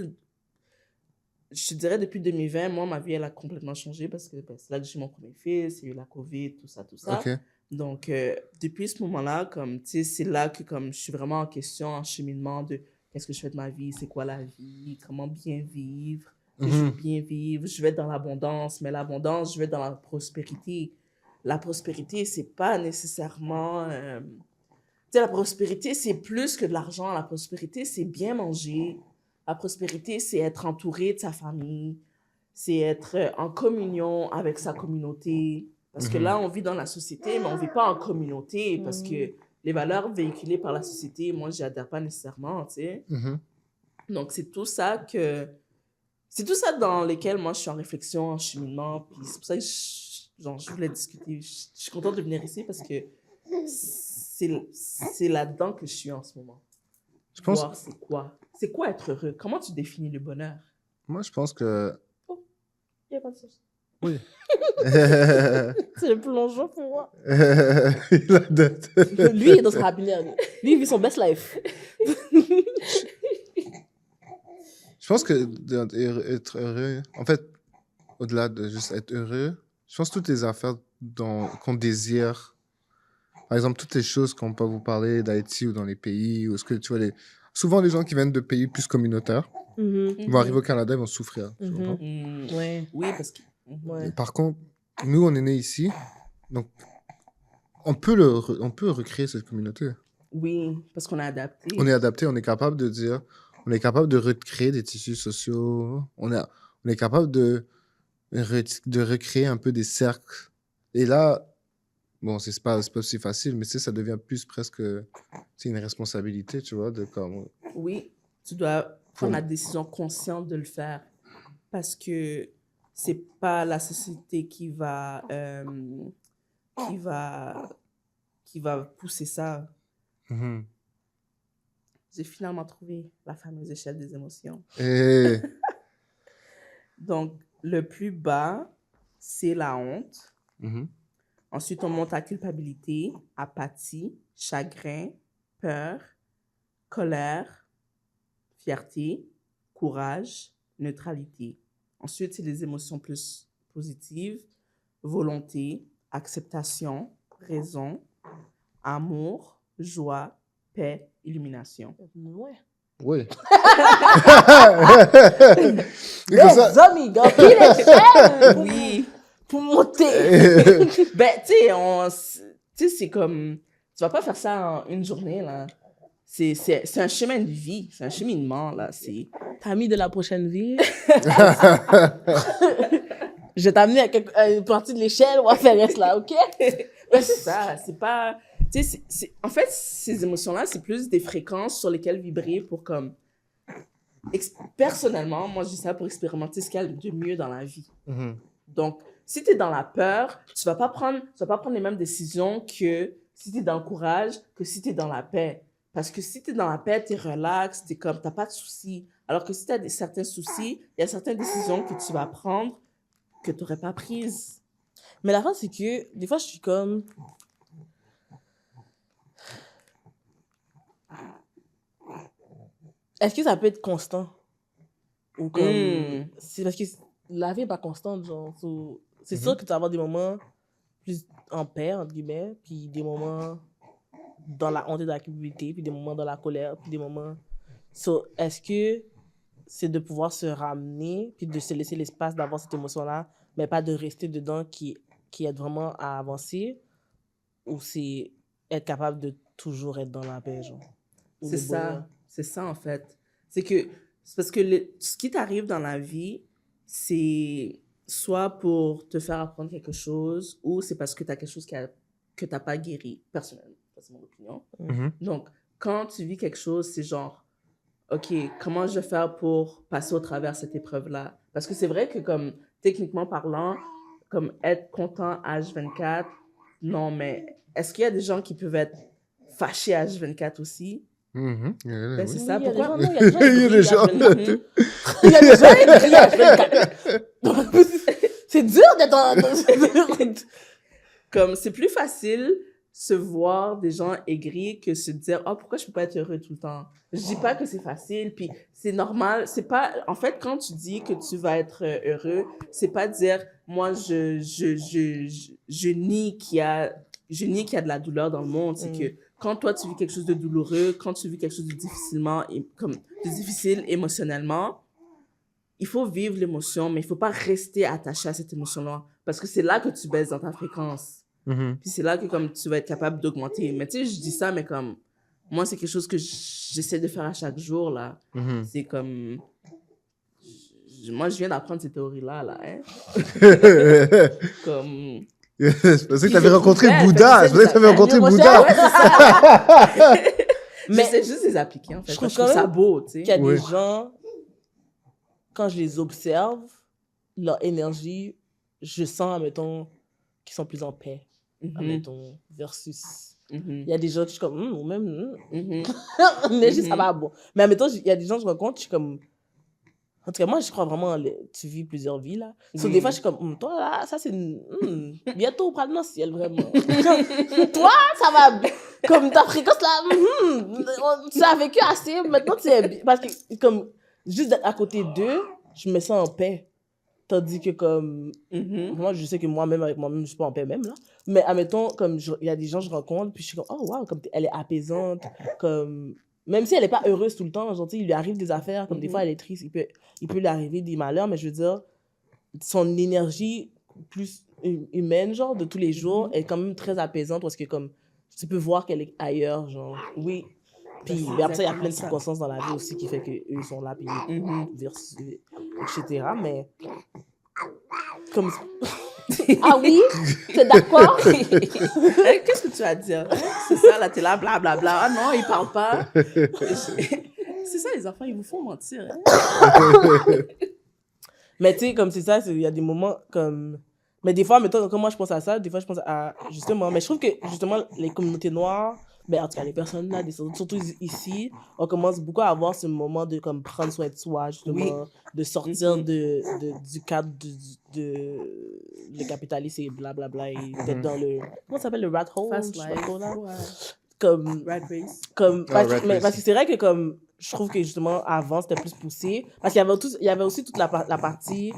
je te dirais depuis 2020, moi, ma vie, elle a complètement changé parce que c'est là que j'ai eu mon premier fils, il y a eu la COVID, tout ça. Okay. Donc, depuis ce moment-là, comme, tu sais, c'est là que comme, je suis vraiment en question, en cheminement de qu'est-ce que je fais de ma vie, c'est quoi la vie, comment bien vivre, je veux bien vivre, je vais être dans l'abondance, mais l'abondance, je vais être dans la prospérité. La prospérité, c'est pas nécessairement... Tu sais, la prospérité, c'est plus que de l'argent. La prospérité, c'est bien manger. La prospérité, c'est être entouré de sa famille. C'est être en communion avec sa communauté. Parce que là, on vit dans la société, mais on ne vit pas en communauté. Parce que les valeurs véhiculées par la société, moi, je n'y adhère pas nécessairement, tu sais. Donc, c'est tout ça dans lequel moi, je suis en réflexion, en cheminement. Puis c'est pour ça que je voulais discuter. Je suis contente de venir ici parce que c'est là-dedans que je suis en ce moment. Je pense... Voir c'est quoi être heureux? Comment tu définis le bonheur? Moi, je pense que... Oh, il n'y a pas de sauce. Oui. C'est le plongeon pour moi. Il a de... Lui, il est dans sa happiness. Lui, il vit son best life. Je pense que être heureux... En fait, au-delà de juste être heureux, je pense que toutes les affaires qu'on désire... Par exemple, toutes les choses qu'on peut vous parler d'Haïti ou dans les pays, ou ce que tu vois, souvent les gens qui viennent de pays plus communautaires, ils vont arriver au Canada, ils vont souffrir. Ouais. Oui, parce que... Et par contre, nous, on est nés ici, donc on peut recréer cette communauté. Oui, parce qu'on est adapté. On est adapté, on est capable de dire, on est capable de recréer des tissus sociaux, on est capable de recréer un peu des cercles. Et là, bon, c'est pas aussi facile, mais ça devient plus presque une responsabilité, tu vois, de comme... Oui, tu dois prendre la décision consciente de le faire parce que c'est pas la société qui va pousser ça. J'ai finalement trouvé la fameuse échelle des émotions. Et... Donc, le plus bas, c'est la honte. Ensuite, on monte à culpabilité, apathie, chagrin, peur, colère, fierté, courage, neutralité. Ensuite, c'est les émotions plus positives, volonté, acceptation, raison, amour, joie, paix, illumination. Ouais. Oui. Les amis, gars, oui. Pour monter. Ben, tu sais, c'est comme... Tu vas pas faire ça en une journée, là. C'est un chemin de vie, c'est un cheminement, là. T'as mis de la prochaine vie. Je vais t'amener à une partie de l'échelle, on va faire reste là, OK? Ouais, c'est ça, c'est pas... Tu sais, en fait, ces émotions-là, c'est plus des fréquences sur lesquelles vibrer pour comme... Personnellement, moi, je dis ça pour expérimenter ce qu'il y a de mieux dans la vie. Donc, si tu es dans la peur, tu vas pas prendre les mêmes décisions que si tu es dans le courage, que si tu es dans la paix. Parce que si t'es dans la paix, t'es relax, t'es comme, t'as pas de soucis. Alors que si t'as certains soucis, il y a certaines décisions que tu vas prendre que t'aurais pas prises. Mais la fin, c'est que des fois, je suis comme... Est-ce que ça peut être constant? Ou comme... C'est parce que la vie n'est pas constante, genre. C'est sûr que tu vas avoir des moments plus en paix, entre guillemets, puis des moments dans la honte et dans la culpabilité, puis des moments dans la colère, puis des moments... est-ce que c'est de pouvoir se ramener, puis de se laisser l'espace d'avoir cette émotion-là, mais pas de rester dedans qui aide vraiment à avancer, ou c'est être capable de toujours être dans la paix, genre? C'est ça en fait. C'est parce que ce qui t'arrive dans la vie, c'est soit pour te faire apprendre quelque chose, ou c'est parce que tu as quelque chose que t'as pas guéri, personnellement. C'est mon opinion. Donc, quand tu vis quelque chose, c'est genre, OK, comment je vais faire pour passer au travers cette épreuve-là? Parce que c'est vrai que, comme, techniquement parlant, comme être content à H24, non, mais est-ce qu'il y a des gens qui peuvent être fâchés à H24 aussi? Ben, c'est ça. Pourquoi? Il y a des gens Il y a qui crient à H24. C'est dur d'être Comme, c'est plus facile se voir des gens aigris que se dire « Oh, pourquoi je peux pas être heureux tout le temps? » Je dis pas que c'est facile, puis c'est normal. C'est pas... En fait, quand tu dis que tu vas être heureux, c'est pas dire « Moi, je nie qu'il y a de la douleur dans le monde. » C'est que quand toi, tu vis quelque chose de douloureux, quand tu vis quelque chose de difficile émotionnellement, il faut vivre l'émotion, mais il faut pas rester attaché à cette émotion-là. Parce que c'est là que tu baisses dans ta fréquence. Puis c'est là que comme tu vas être capable d'augmenter. Mais tu sais, je dis ça, mais comme moi, c'est quelque chose que j'essaie de faire à chaque jour, là. C'est comme... Moi, je viens d'apprendre ces théories-là, là, hein. Comme... C'est parce que tu avais rencontré Bouddha. C'est parce que tu avais rencontré Bouddha. Mais c'est juste les appliquer, en fait. Je trouve ça beau, tu sais. Il y a des gens, quand je les observe, leur énergie, je sens, admettons, qu'ils sont plus en paix. Admettons, versus... Il y a des gens qui je suis comme, ou même, l'énergie, ça va bon. Mais admettons, il y a des gens que je rencontre, je suis comme... En tout cas, moi, je crois vraiment, tu vis plusieurs vies, là. Des fois, je suis comme, toi, là, ça, c'est... bientôt, on prend le ciel, vraiment. Toi, ça va... Comme ta fréquence, là, tu as vécu assez, maintenant, tu es... Parce que, comme, juste d'être à côté d'eux, je me sens en paix. Tandis que, comme... Moi, je sais que moi-même, avec moi-même, je suis pas en paix même, là. Mais, admettons, comme, il y a des gens que je rencontre, puis je suis comme, oh, wow, comme elle est apaisante, comme... Même si elle n'est pas heureuse tout le temps, genre, il lui arrive des affaires, comme des fois elle est triste, il peut lui arriver des malheurs, mais je veux dire, son énergie plus humaine, genre, de tous les jours, est quand même très apaisante parce que, comme, tu peux voir qu'elle est ailleurs, genre, oui. Puis après ça, il y a plein de circonstances dans la vie aussi qui fait qu'eux sont là, puis etc. Mais, comme... Ah oui? T'es d'accord? Qu'est-ce que tu vas dire? C'est ça, là, t'es là, blablabla. Ah non, ils parlent pas. C'est ça, les enfants, ils vous font mentir. Mais tu sais, comme c'est ça, il y a des moments comme... Mais des fois, mettons, comme moi, je pense à ça, des fois, je pense à... Justement, mais je trouve que, justement, les communautés noires, en tout cas, les personnes là, surtout ici, on commence beaucoup à avoir ce moment de comme, prendre soin de soi, justement, de sortir du cadre le capitalisme et blablabla, et d'être dans le... Comment ça s'appelle, le rat hole? Fast life. Comme... Rat race. Parce que c'est vrai que, comme... Je trouve que, justement, avant, c'était plus poussé. Parce qu'il y avait aussi toute la partie...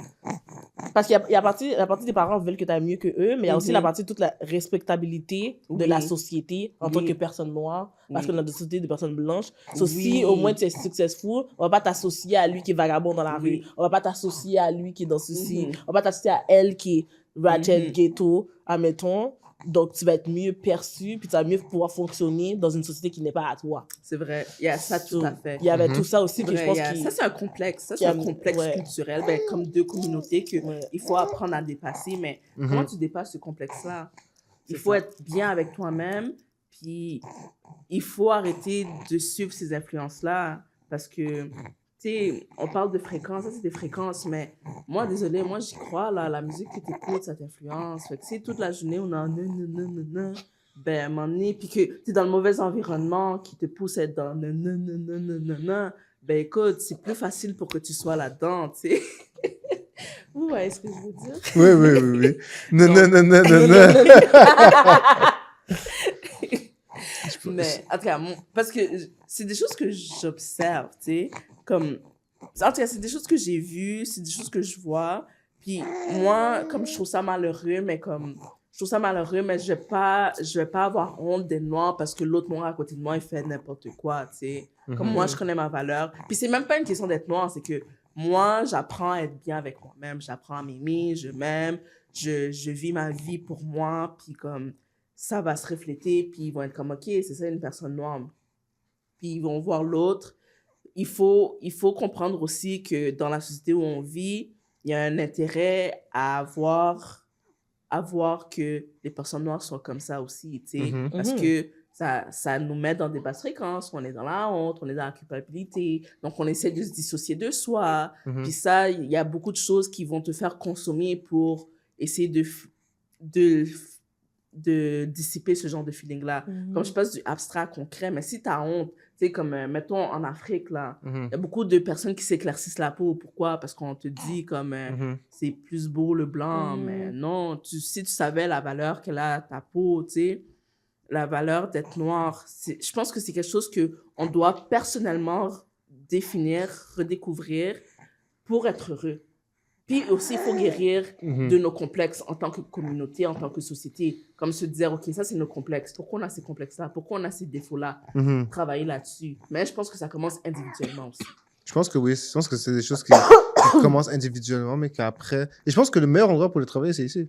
Parce qu'il y a la partie des parents veulent que tu ailles mieux que eux, mais il y a aussi la partie toute la respectabilité de la société en tant que personne noire, parce qu'on a des sociétés de personnes blanches. Si au moins tu es successful, on va pas t'associer à lui qui est vagabond dans la rue, on va pas t'associer à lui qui est dans ceci, on va pas t'associer à elle qui est ratchet ghetto, admettons. Donc, tu vas être mieux perçu, puis tu vas mieux pouvoir fonctionner dans une société qui n'est pas à toi. C'est vrai, il y a ça tout à fait. Il y avait tout ça aussi que je pense Ça, c'est un complexe. Ça, c'est un complexe culturel, comme deux communautés qu'il faut apprendre à dépasser. Mais comment tu dépasses ce complexe-là? Il faut être bien avec toi-même, puis il faut arrêter de suivre ces influences-là, parce que... on parle de fréquences, ça c'est des fréquences, mais moi, désolé, moi j'y crois, là, la musique que t'écoutes, ça t'influence. Fait que si toute la journée on a ben, à un moment donné, puis que t'es dans le mauvais environnement qui te pousse à être dans le non, ben écoute, c'est plus facile pour que tu sois là-dedans, tu sais. Vous voyez ce que je veux dire? Oui. Non. Mais, en tout cas, parce que c'est des choses que j'observe, tu sais, comme, en tout cas, c'est des choses que j'ai vues, c'est des choses que je vois, puis moi, comme je trouve ça malheureux, mais je vais pas avoir honte des Noirs parce que l'autre Noir à côté de moi, il fait n'importe quoi, tu sais. Comme moi, je connais ma valeur. Puis c'est même pas une question d'être Noir, c'est que moi, j'apprends à être bien avec moi-même, j'apprends à m'aimer, je m'aime, je vis ma vie pour moi, puis comme, ça va se refléter, puis ils vont être comme, OK, c'est ça une personne noire. Puis ils vont voir l'autre. Il faut comprendre aussi que dans la société où on vit, il y a un intérêt à voir que les personnes noires soient comme ça aussi, tu sais. Parce que ça nous met dans des basses fréquences, on est dans la honte, on est dans la culpabilité, donc on essaie de se dissocier de soi. Puis ça, il y a beaucoup de choses qui vont te faire consommer pour essayer de dissiper ce genre de feeling-là. Comme je passe du abstrait à concret, mais si t'as honte, tu sais, comme, mettons, en Afrique, là, il y a beaucoup de personnes qui s'éclaircissent la peau. Pourquoi? Parce qu'on te dit, comme, c'est plus beau le blanc, mais non, si tu savais la valeur qu'elle a ta peau, tu sais, la valeur d'être noir, je pense que c'est quelque chose qu'on doit personnellement définir, redécouvrir pour être heureux. Puis aussi, il faut guérir de nos complexes en tant que communauté, en tant que société. Comme se dire, OK, ça, c'est nos complexes. Pourquoi on a ces complexes-là? Pourquoi on a ces défauts-là? Travailler là-dessus. Mais je pense que ça commence individuellement aussi. Je pense que oui. Je pense que c'est des choses qui commencent individuellement, mais qu'après... Et je pense que le meilleur endroit pour les travailler, c'est ici.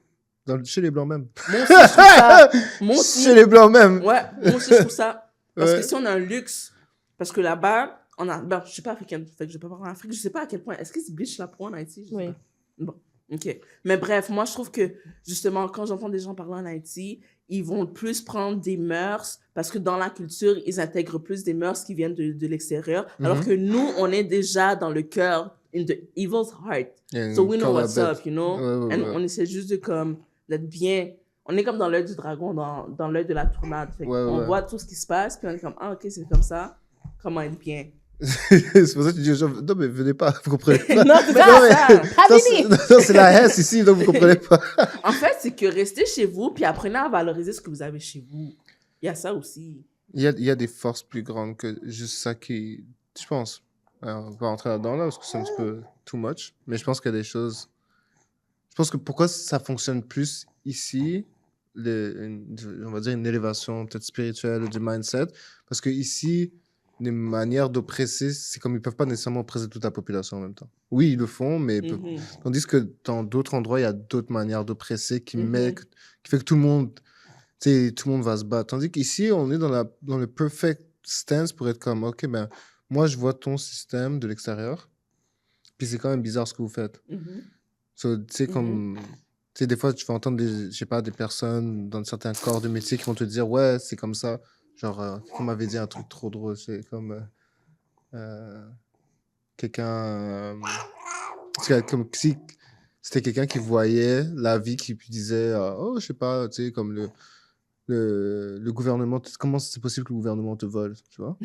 Chez les Blancs même. Moi aussi, je trouve ça... Moi aussi. Chez les Blancs même. Ouais, moi aussi, je trouve ça. Parce que si on a un luxe... Parce que là-bas, on a... Ben, je suis pas africaine, fait que je peux pas parler en Afrique. Je sais pas à quel point... Est-ce qu'ils se bleachent la peau en Haïti? Oui. Bon, OK. Mais bref, moi, je trouve que, justement, quand j'entends des gens parler en Haïti, ils vont plus prendre des mœurs, parce que dans la culture, ils intègrent plus des mœurs qui viennent de l'extérieur, alors que nous, on est déjà dans le cœur, in the evil's heart. So we know what's up, you know? On essaie juste d'être bien. On est comme dans l'œil du dragon, dans l'œil de la tournade. Fait on voit tout ce qui se passe, puis on est comme, ah, OK, c'est comme ça. Comment être bien? C'est pour ça que tu dis aux gens, non, mais venez pas, vous comprenez pas. Non, c'est la haine ici, donc vous comprenez pas. En fait, c'est que restez chez vous, puis apprenez à valoriser ce que vous avez chez vous. Il y a ça aussi. Il y a des forces plus grandes que juste ça qui, je pense. Alors, on va rentrer là-dedans, là, parce que c'est un petit peu too much. Mais je pense qu'il y a des choses. Je pense que pourquoi ça fonctionne plus ici, on va dire une élévation peut-être spirituelle du mindset, parce que ici, les manières d'oppresser, c'est comme ils peuvent pas nécessairement oppresser toute la population en même temps. Oui, ils le font, mais tandis que dans d'autres endroits, il y a d'autres manières d'oppresser qui fait que tout le monde va se battre. Tandis qu'ici, on est dans le perfect stance pour être comme, OK, ben, moi, je vois ton système de l'extérieur, puis c'est quand même bizarre ce que vous faites. So, tu sais, comme... Tu sais, des fois, tu vas entendre je sais pas, des personnes dans certains corps de métier qui vont te dire, ouais, c'est comme ça. Genre, on m'avait dit un truc trop drôle, c'est comme quelqu'un... comme si c'était quelqu'un qui voyait la vie, qui disait, oh, je sais pas, tu sais, comme le gouvernement, comment c'est possible que le gouvernement te vole, tu vois?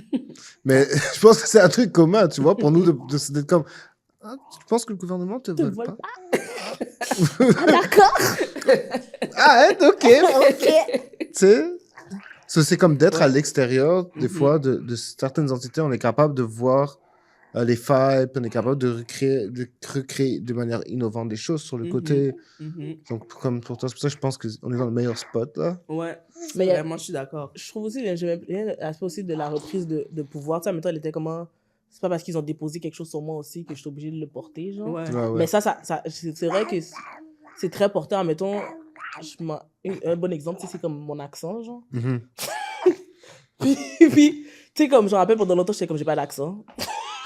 Mais je pense que c'est un truc commun, tu vois, pour nous, d'être comme, ah, tu penses que le gouvernement te vole pas? Ah, d'accord. Ah, ok. Tu sais? C'est comme d'être à l'extérieur, des fois, de certaines entités, on est capable de voir les failles, puis on est capable de recréer de manière innovante des choses sur le côté. Donc, comme pour toi, c'est pour ça que je pense qu'on est dans le meilleur spot, là. Ouais, mais vraiment, je suis d'accord. Je trouve aussi, il y a l'aspect aussi de la reprise de pouvoir. Tu sais, en même temps, elle était comment... C'est pas parce qu'ils ont déposé quelque chose sur moi aussi que je suis obligée de le porter, genre. Ouais. Mais ça c'est vrai que c'est très porteur. Mettons, un bon exemple, c'est comme mon accent, genre. Puis, tu sais, comme je me rappelle pendant longtemps, j'étais comme, j'ai pas d'accent.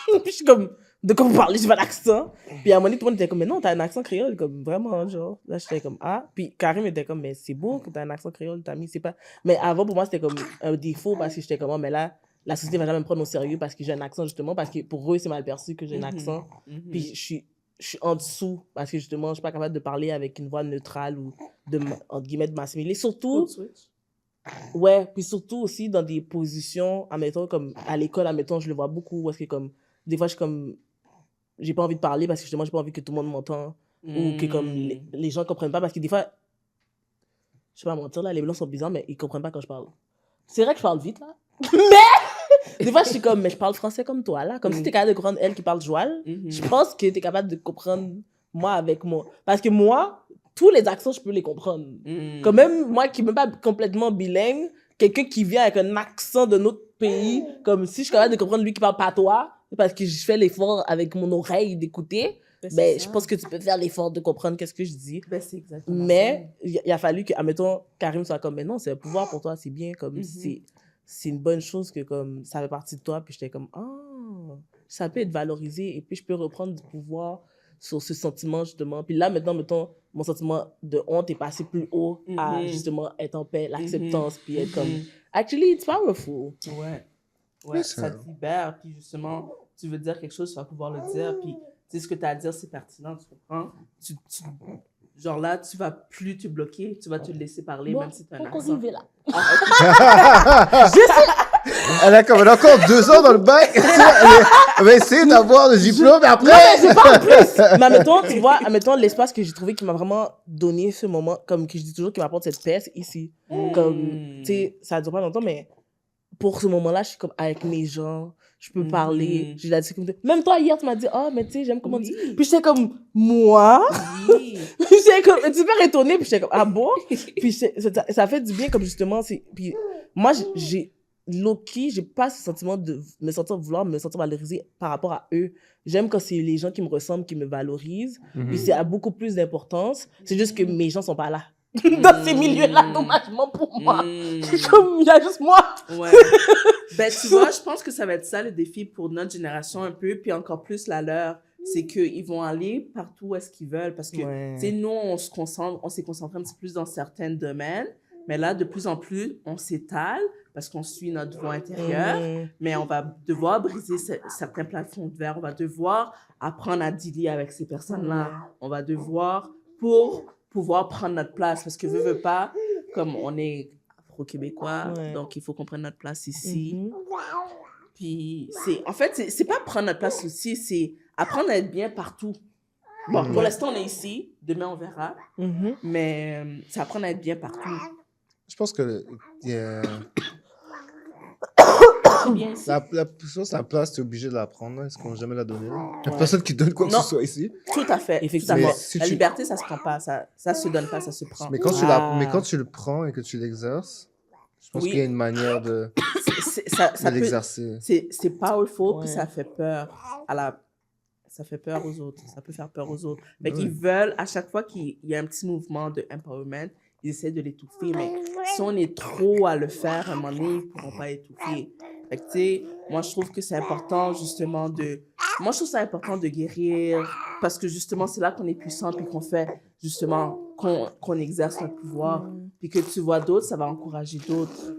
Puis je suis comme, de quoi vous parlez, j'ai pas d'accent. Puis à un moment donné, tout le monde était comme, mais non, t'as un accent créole, comme vraiment, genre. Là, j'étais comme, ah. Puis Karim était comme, mais c'est beau que t'as un accent créole, t'as mis, c'est pas. Mais avant, pour moi, c'était comme un défaut parce que j'étais comme, oh, mais là, la société va jamais me prendre au sérieux parce que j'ai un accent, justement, parce que pour eux, c'est mal perçu que j'ai un accent. Puis je suis en dessous parce que, justement, je suis pas capable de parler avec une voix neutrale ou entre guillemets, de m'assimiler. Surtout. Ouais, puis surtout aussi dans des positions, admettons, comme à l'école, admettons, je le vois beaucoup, parce que comme, des fois, je suis comme, j'ai pas envie de parler parce que justement, j'ai pas envie que tout le monde m'entende, ou que comme les gens comprennent pas, parce que des fois, je sais pas mentir, là, les blancs sont bizarres, mais ils comprennent pas quand je parle. C'est vrai que je parle vite, là, mais des fois, je suis comme, mais je parle français comme toi, là, comme si t'es capable de comprendre elle qui parle joual, je pense que t'es capable de comprendre moi avec moi. Parce que moi, tous les accents, je peux les comprendre. Quand même, moi qui ne suis même pas complètement bilingue, quelqu'un qui vient avec un accent de notre pays, comme si je suis capable de comprendre lui qui parle patois, parce que je fais l'effort avec mon oreille d'écouter, ben, je pense que tu peux faire l'effort de comprendre qu'est-ce que je dis. Ben, c'est exactement Mais il a fallu que, admettons, Karim soit comme, mais non, c'est un pouvoir pour toi, c'est bien, comme, c'est une bonne chose que, comme, ça fait partie de toi, puis j'étais comme, ah, ça peut être valorisé, et puis je peux reprendre du pouvoir sur ce sentiment, justement. Puis là, maintenant, mettons, mon sentiment de honte est passé plus haut à, justement, être en paix, l'acceptance, puis être comme, actually, it's powerful. Ouais. Ouais, ça te libère, puis justement, tu veux dire quelque chose, tu vas pouvoir le dire, puis tu sais, ce que tu as à dire, c'est pertinent, tu comprends? Genre là, tu vas plus te bloquer, tu vas te laisser parler, Bon, même si tu as un pourquoi accent. arriver là? Elle a comme elle a encore 2 ans dans le bac. Elle va essayer d'avoir le diplôme, mais après... Non, mais c'est pas en plus! Mais admettons, tu vois, admettons, l'espace que j'ai trouvé qui m'a vraiment donné ce moment, comme que je dis toujours, qui m'apporte cette paix, c'est ici. Comme, tu sais, ça dure pas longtemps, mais pour ce moment-là, je suis comme avec mes gens, je peux parler, j'ai la discussion. Même toi, hier, tu m'as dit, oh, mais tu sais, j'aime comment tu... Puis j'étais comme, moi? Oui. J'étais comme, super étonnée, puis j'étais comme, ah bon? Puis ça fait du bien, comme justement, puis moi, j'ai low-key, j'ai pas ce sentiment de vouloir me sentir valorisée par rapport à eux. J'aime quand c'est les gens qui me ressemblent, qui me valorisent, puis c'est à beaucoup plus d'importance. C'est juste que mes gens sont pas là. Dans ces milieux-là, dommagement pour moi. Comme, il y a juste moi. Ouais. Ben, tu vois, je pense que ça va être ça le défi pour notre génération un peu, puis encore plus la leur. C'est qu'ils vont aller partout où est-ce qu'ils veulent. Parce que, tu sais, nous, on s'est concentré un petit peu plus dans certains domaines. Mais là, de plus en plus, on s'étale parce qu'on suit notre voie intérieure. Mais on va devoir briser certains plafonds de verre. On va devoir apprendre à dealer avec ces personnes-là. On va devoir, pour pouvoir prendre notre place. Parce que veut pas, comme on est afro-québécois, donc il faut qu'on prenne notre place ici. Puis, en fait, c'est pas prendre notre place aussi, c'est apprendre à être bien partout. Bon, pour l'instant, on est ici. Demain, on verra. Mais c'est apprendre à être bien partout. Je pense que la place, tu es obligé de la prendre. Est-ce qu'on va jamais la donner? Il n'y a personne qui donne quoi que ce soit ici. Tout à fait. Effectivement. La liberté, ça se prend pas. Ça se donne pas, ça se prend. Mais quand tu le prends et que tu l'exerces, je pense qu'il y a une manière de l'exercer. C'est powerful, puis ça fait peur ça fait peur aux autres. Ça peut faire peur aux autres. Fait qu'ils veulent, à chaque fois qu'il y a un petit mouvement de empowerment, ils essaient de l'étouffer. Mais si on est trop à le faire, à un moment donné, ils ne pourront pas étouffer. Fait que, tu sais, moi, je trouve que c'est important, justement, Moi, je trouve ça important de guérir, parce que, justement, c'est là qu'on est puissant, puis qu'on fait, justement, qu'on exerce notre pouvoir. Puis que tu vois d'autres, ça va encourager d'autres.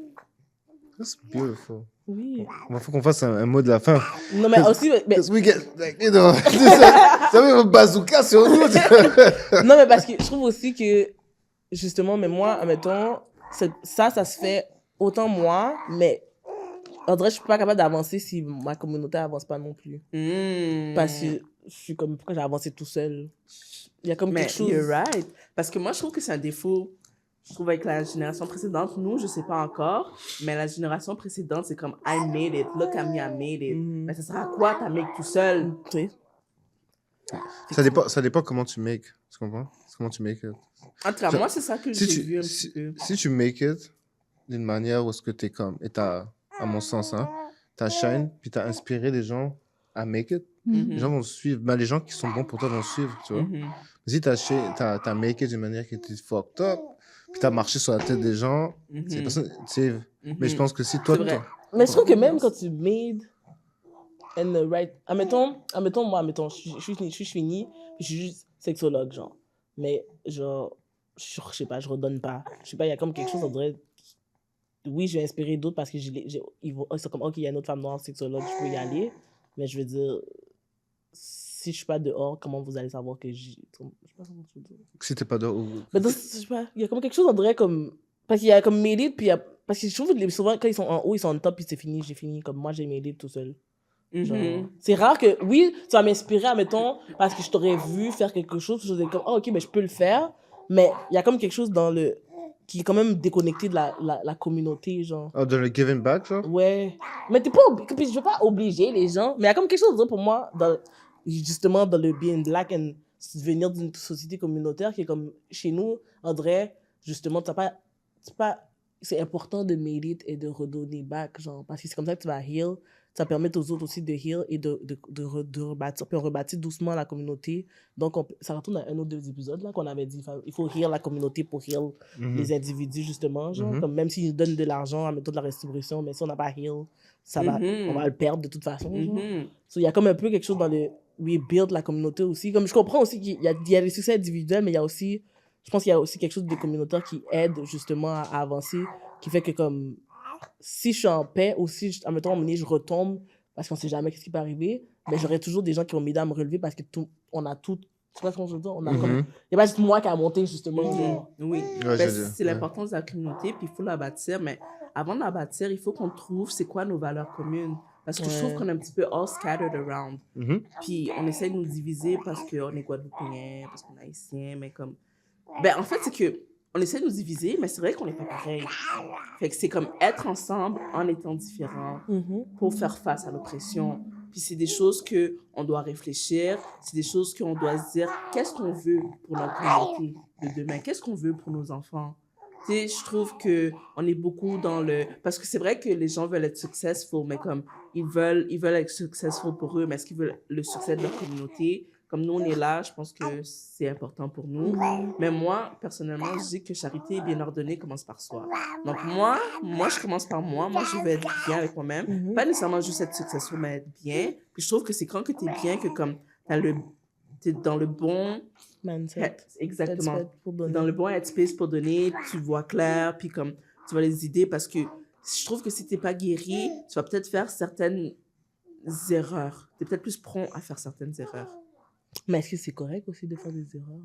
That's beautiful. Oui. Il faut qu'on fasse un mot de la fin. Non, mais aussi... Parce we get, like, you know, ça met un bazooka sur nous. Non, mais parce que je trouve aussi que, justement, mais moi, admettons, ça se fait autant moi, mais en vrai, je suis pas capable d'avancer si ma communauté avance pas non plus. Parce que je suis comme, pourquoi j'ai avancé tout seul? Il y a comme quelque chose... You're right. Parce que moi, je trouve que c'est un défaut. Je trouve avec la génération précédente, nous, je sais pas encore, mais la génération précédente, c'est comme I made it, look at me, I made it. Mais ça sert à quoi ta make tout seul? Ça dépend comment tu make. Tu comprends? Comment tu make it. En tout cas, moi, c'est ça que j'ai vu un petit peu. Si tu make it d'une manière où est-ce que t'es comme, et t'as, à mon sens, hein, t'as shine, puis t'as inspiré les gens à make it, les gens vont suivre. Ben, les gens qui sont bons pour toi vont suivre, tu vois. Si t'as make it d'une manière qui était fucked up, puis t'as marché sur la tête des gens, c'est personne, mais je pense que si toi... Mais je trouve que même quand tu made and the right... Admettons, je suis fini, puis je suis juste sexologue, genre. Mais, genre, je sais pas, je redonne pas. Je sais pas, il y a comme quelque chose, on dirait... Oui, je vais inspirer d'autres parce que c'est comme, OK, il y a une autre femme noire sexologue, je peux y aller. Mais je veux dire, si je suis pas dehors, comment vous allez savoir que je sais pas comment je veux dire. Si t'es pas dehors... Mais donc, je sais pas, il y a comme quelque chose, on dirait comme... Parce qu'il y a comme Made It, puis parce que je trouve que souvent, quand ils sont en haut, ils sont en top, puis c'est fini, j'ai fini. Comme moi, j'ai Made It tout seul. Genre, c'est rare que, oui, tu vas m'inspirer, admettons, parce que je t'aurais vu faire quelque chose, je suis comme, oh, ok, ben je peux le faire, mais il y a comme quelque chose dans le... qui est quand même déconnecté de la communauté, genre. Oh, de le giving back, genre? Ouais. Mais t'es pas... Puis je veux pas obliger les gens, mais il y a comme quelque chose pour moi, justement, dans le being black and venir d'une société communautaire qui est comme, chez nous, André, justement, c'est important de made it et de redonner back, genre, parce que c'est comme ça que tu vas heal. Ça permet aux autres aussi de heal et de rebâtir. Puis on rebâtit doucement la communauté. Donc, ça retourne à un autre des épisodes là, qu'on avait dit. Il faut heal la communauté pour heal les individus, justement. Genre, comme même s'ils nous donnent de l'argent, mettons de la restitution, mais si on n'a pas heal, on va le perdre de toute façon. So, il y a comme un peu quelque chose dans le rebuild la communauté aussi. Comme je comprends aussi qu'il y a des succès individuels, mais il y a aussi, je pense qu'il y a aussi quelque chose de communautaire qui aide justement à avancer, qui fait que comme si je suis en paix ou si, admettons, à un moment donné, je retombe parce qu'on sait jamais qu'est-ce qui peut arriver, mais j'aurai toujours des gens qui vont m'aider à me relever parce que on a tout. Tu vois ce que je veux dire? On a comme... Il n'y a pas juste moi qui a monté, justement. Oui. Ouais, c'est l'importance de la communauté, puis il faut la bâtir. Mais avant de la bâtir, il faut qu'on trouve c'est quoi nos valeurs communes. Parce que je trouve qu'on est un petit peu all scattered around. Puis on essaie de nous diviser parce qu'on est Guadeloupéens, parce qu'on est Haïtiens, mais comme... Ben, en fait, c'est que on essaie de nous diviser, mais c'est vrai qu'on n'est pas pareil. Fait que c'est comme être ensemble en étant différents pour faire face à l'oppression. Puis c'est des choses qu'on doit réfléchir, c'est des choses qu'on doit se dire, qu'est-ce qu'on veut pour notre communauté de demain? Qu'est-ce qu'on veut pour nos enfants? Tu sais, je trouve qu'on est beaucoup dans le... Parce que c'est vrai que les gens veulent être successful, mais comme ils veulent être successful pour eux, mais est-ce qu'ils veulent le succès de leur communauté? Comme nous, on est là, je pense que c'est important pour nous. Mais moi, personnellement, je dis que charité bien ordonnée commence par soi. Donc moi, je commence par moi. Moi, je vais être bien avec moi-même. Pas nécessairement juste être successful, mais être bien. Puis je trouve que c'est quand que tu es bien que comme t'es dans le bon... mindset. Exactement. Dans le bon headspace pour donner, tu vois clair, puis comme tu vois les idées. Parce que je trouve que si tu n'es pas guéri, tu vas peut-être faire certaines erreurs. Tu es peut-être plus prompt à faire certaines erreurs. Mais est-ce que c'est correct aussi de faire des erreurs?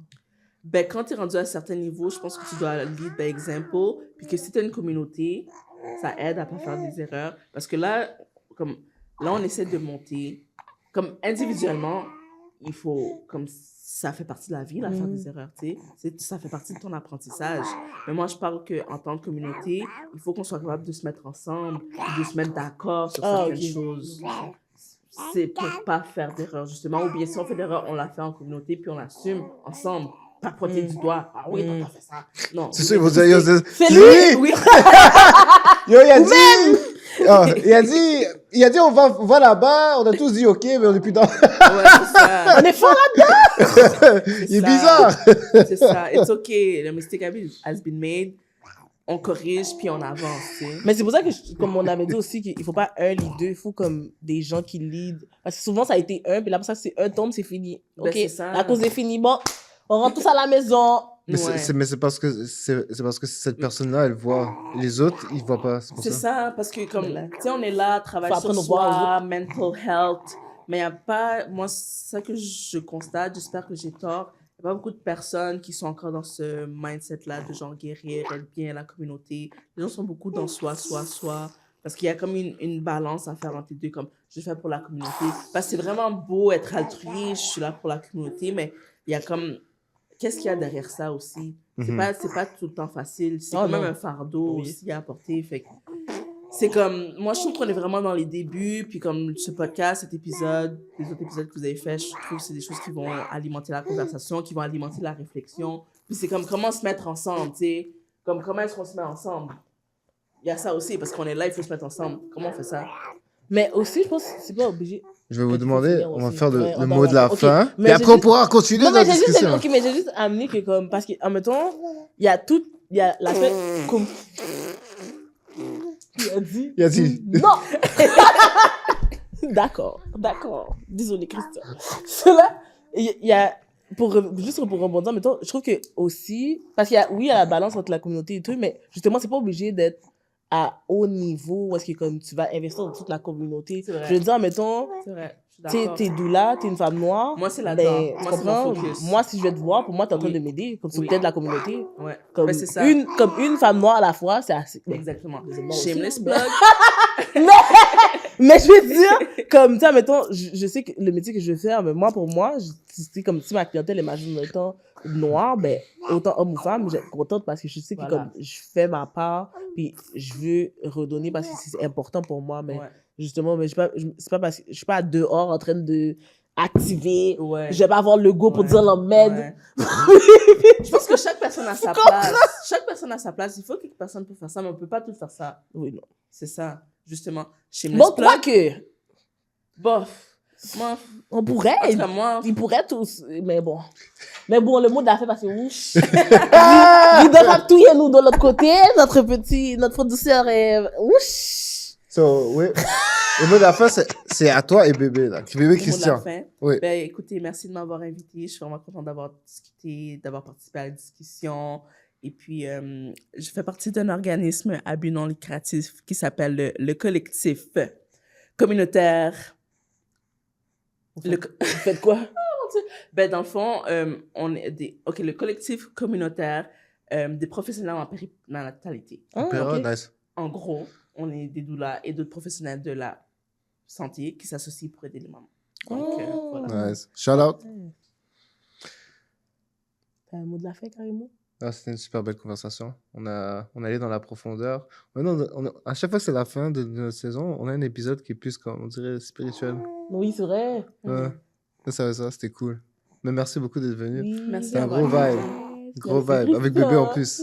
Ben, quand tu es rendu à un certain niveau, je pense que tu dois lead by example, puis que si tu as une communauté, ça aide à ne pas faire des erreurs. Parce que là, on essaie de monter. Comme individuellement, il faut, comme ça fait partie de la vie, là, faire des erreurs, tu sais. Ça fait partie de ton apprentissage. Mais moi, je parle qu'en tant que communauté, il faut qu'on soit capable de se mettre ensemble, de se mettre d'accord sur certaines choses. C'est pour pas faire d'erreur, justement. Ou bien si on fait d'erreur, on la fait en communauté, puis on l'assume ensemble. Pas pointer du doigt. Ah oui, t'as pas fait ça. Non. C'est sûr, ils vont dire, c'est lui! Oui. Yo, il a dit, on va là-bas, on a tous dit ok, mais on est plus dans. Ouais, c'est ça. On est fort là-dedans! Il est bizarre. C'est ça. It's okay. The mistake has been made. On corrige, puis on avance, tu sais. Mais c'est pour ça que, comme on avait dit aussi, qu'il faut pas un lead deux, il faut comme des gens qui lead. Parce que souvent, ça a été un, puis là, pour ça, c'est un tombe, c'est fini. Ben, OK, c'est ça. la cause est finie. Bon, on rentre tous à la maison. Mais c'est parce que cette personne-là, elle voit les autres, ils voient pas. C'est ça, parce que comme, tu sais, on est là, travailler sur soi, mental health, mais il n'y a pas, moi, c'est ça que je constate, j'espère que j'ai tort, il n'y a pas beaucoup de personnes qui sont encore dans ce mindset-là de genre guérir, être bien à la communauté. Les gens sont beaucoup dans soi. Parce qu'il y a comme une balance à faire entre les deux, comme je fais pour la communauté. Parce que c'est vraiment beau être altruiste, je suis là pour la communauté, mais il y a comme, qu'est-ce qu'il y a derrière ça aussi? C'est pas tout le temps facile. C'est quand même un fardeau aussi à porter. Fait que c'est comme, moi, je trouve qu'on est vraiment dans les débuts, puis comme ce podcast, cet épisode, les autres épisodes que vous avez faits, je trouve que c'est des choses qui vont alimenter la conversation, qui vont alimenter la réflexion. Puis c'est comme comment se mettre ensemble, tu sais. Comme comment est-ce qu'on se met ensemble? Il y a ça aussi, parce qu'on est là, il faut se mettre ensemble. Comment on fait ça? Mais aussi, je pense que c'est pas obligé. Je vais vous demander, on va faire le mot de la fin, et après on pourra continuer la discussion. Ok, mais j'ai juste amené que comme, parce que, en mettons, il y a l'aspect comme... Il a dit. Non! D'accord. Désolé, Christian. Cela, il y a, juste pour rebondir, mettons, je trouve que aussi, parce qu'il y a, oui, il y a la balance entre la communauté et tout, mais justement, c'est pas obligé d'être à haut niveau, où est-ce que comme tu vas investir dans toute la communauté. Je veux dire, mettons, T'es doula, t'es une femme noire. Moi, c'est la ben, dent. tu Moi, c'est comprends? mon focus. Moi, si je vais te voir, pour moi, t'es en train Oui. de m'aider. Comme tu Oui. t'aides la communauté. Ouais. Comme, Ben, c'est ça. comme une femme noire à la fois, c'est assez. Exactement. Moi aussi, Shameless hein, plug. Mais je veux dire, comme, tu sais, mettons, je sais que le métier que je veux faire, mais moi, pour moi, c'est comme si ma clientèle est majoritairement noire, ben, autant homme ou femme, j'ai contente parce que je sais que Voilà. comme je fais ma part, puis je veux redonner parce que c'est important pour moi, mais Ouais. justement, mais c'est pas parce que je suis pas dehors en train de activer, Ouais. je vais pas avoir le go pour Ouais. dire l'emmède. Ouais. Je pense que chaque personne a sa place. Chaque personne a sa place. Il faut que personne puisse faire ça, mais on peut pas tout faire ça. Oui, non. C'est ça, justement. Shameless Bon, plug. quoi que, Bof. Moi, on pourrait, en tout cas, moi, ils pourraient tous, mais bon. Mais bon, le mot de la fin, parce que ouch. Vous devez tout nous de l'autre côté, notre producteur est, ouch. So, oui. Le mot de la fin, c'est à toi et bébé, là. Bébé le mot de la Christian. fin. Oui. Ben, écoutez, merci de m'avoir invité. Je suis vraiment contente d'avoir discuté, d'avoir participé à la discussion. Et puis, je fais partie d'un organisme à but non lucratif qui s'appelle le collectif communautaire. Vous faites quoi? Ben, dans le fond, on est le collectif communautaire des professionnels en périnatalité. Opéra, nice. En gros, on est des doulas et d'autres professionnels de la santé qui s'associent pour aider les mamans. Donc, voilà. Nice. Shout out. T'as un mot de la fin, carrément? Ah, c'était une super belle conversation. On allait dans la profondeur. Maintenant, à chaque fois que c'est la fin de notre saison, on a un épisode qui est plus, comme on dirait, spirituel. Oui, c'est vrai. Ouais. Ça, c'était cool. Mais merci beaucoup d'être venu. Oui. Merci C'est un d'avoir gros été. vibe. Gros vibe. Avec bébé en plus.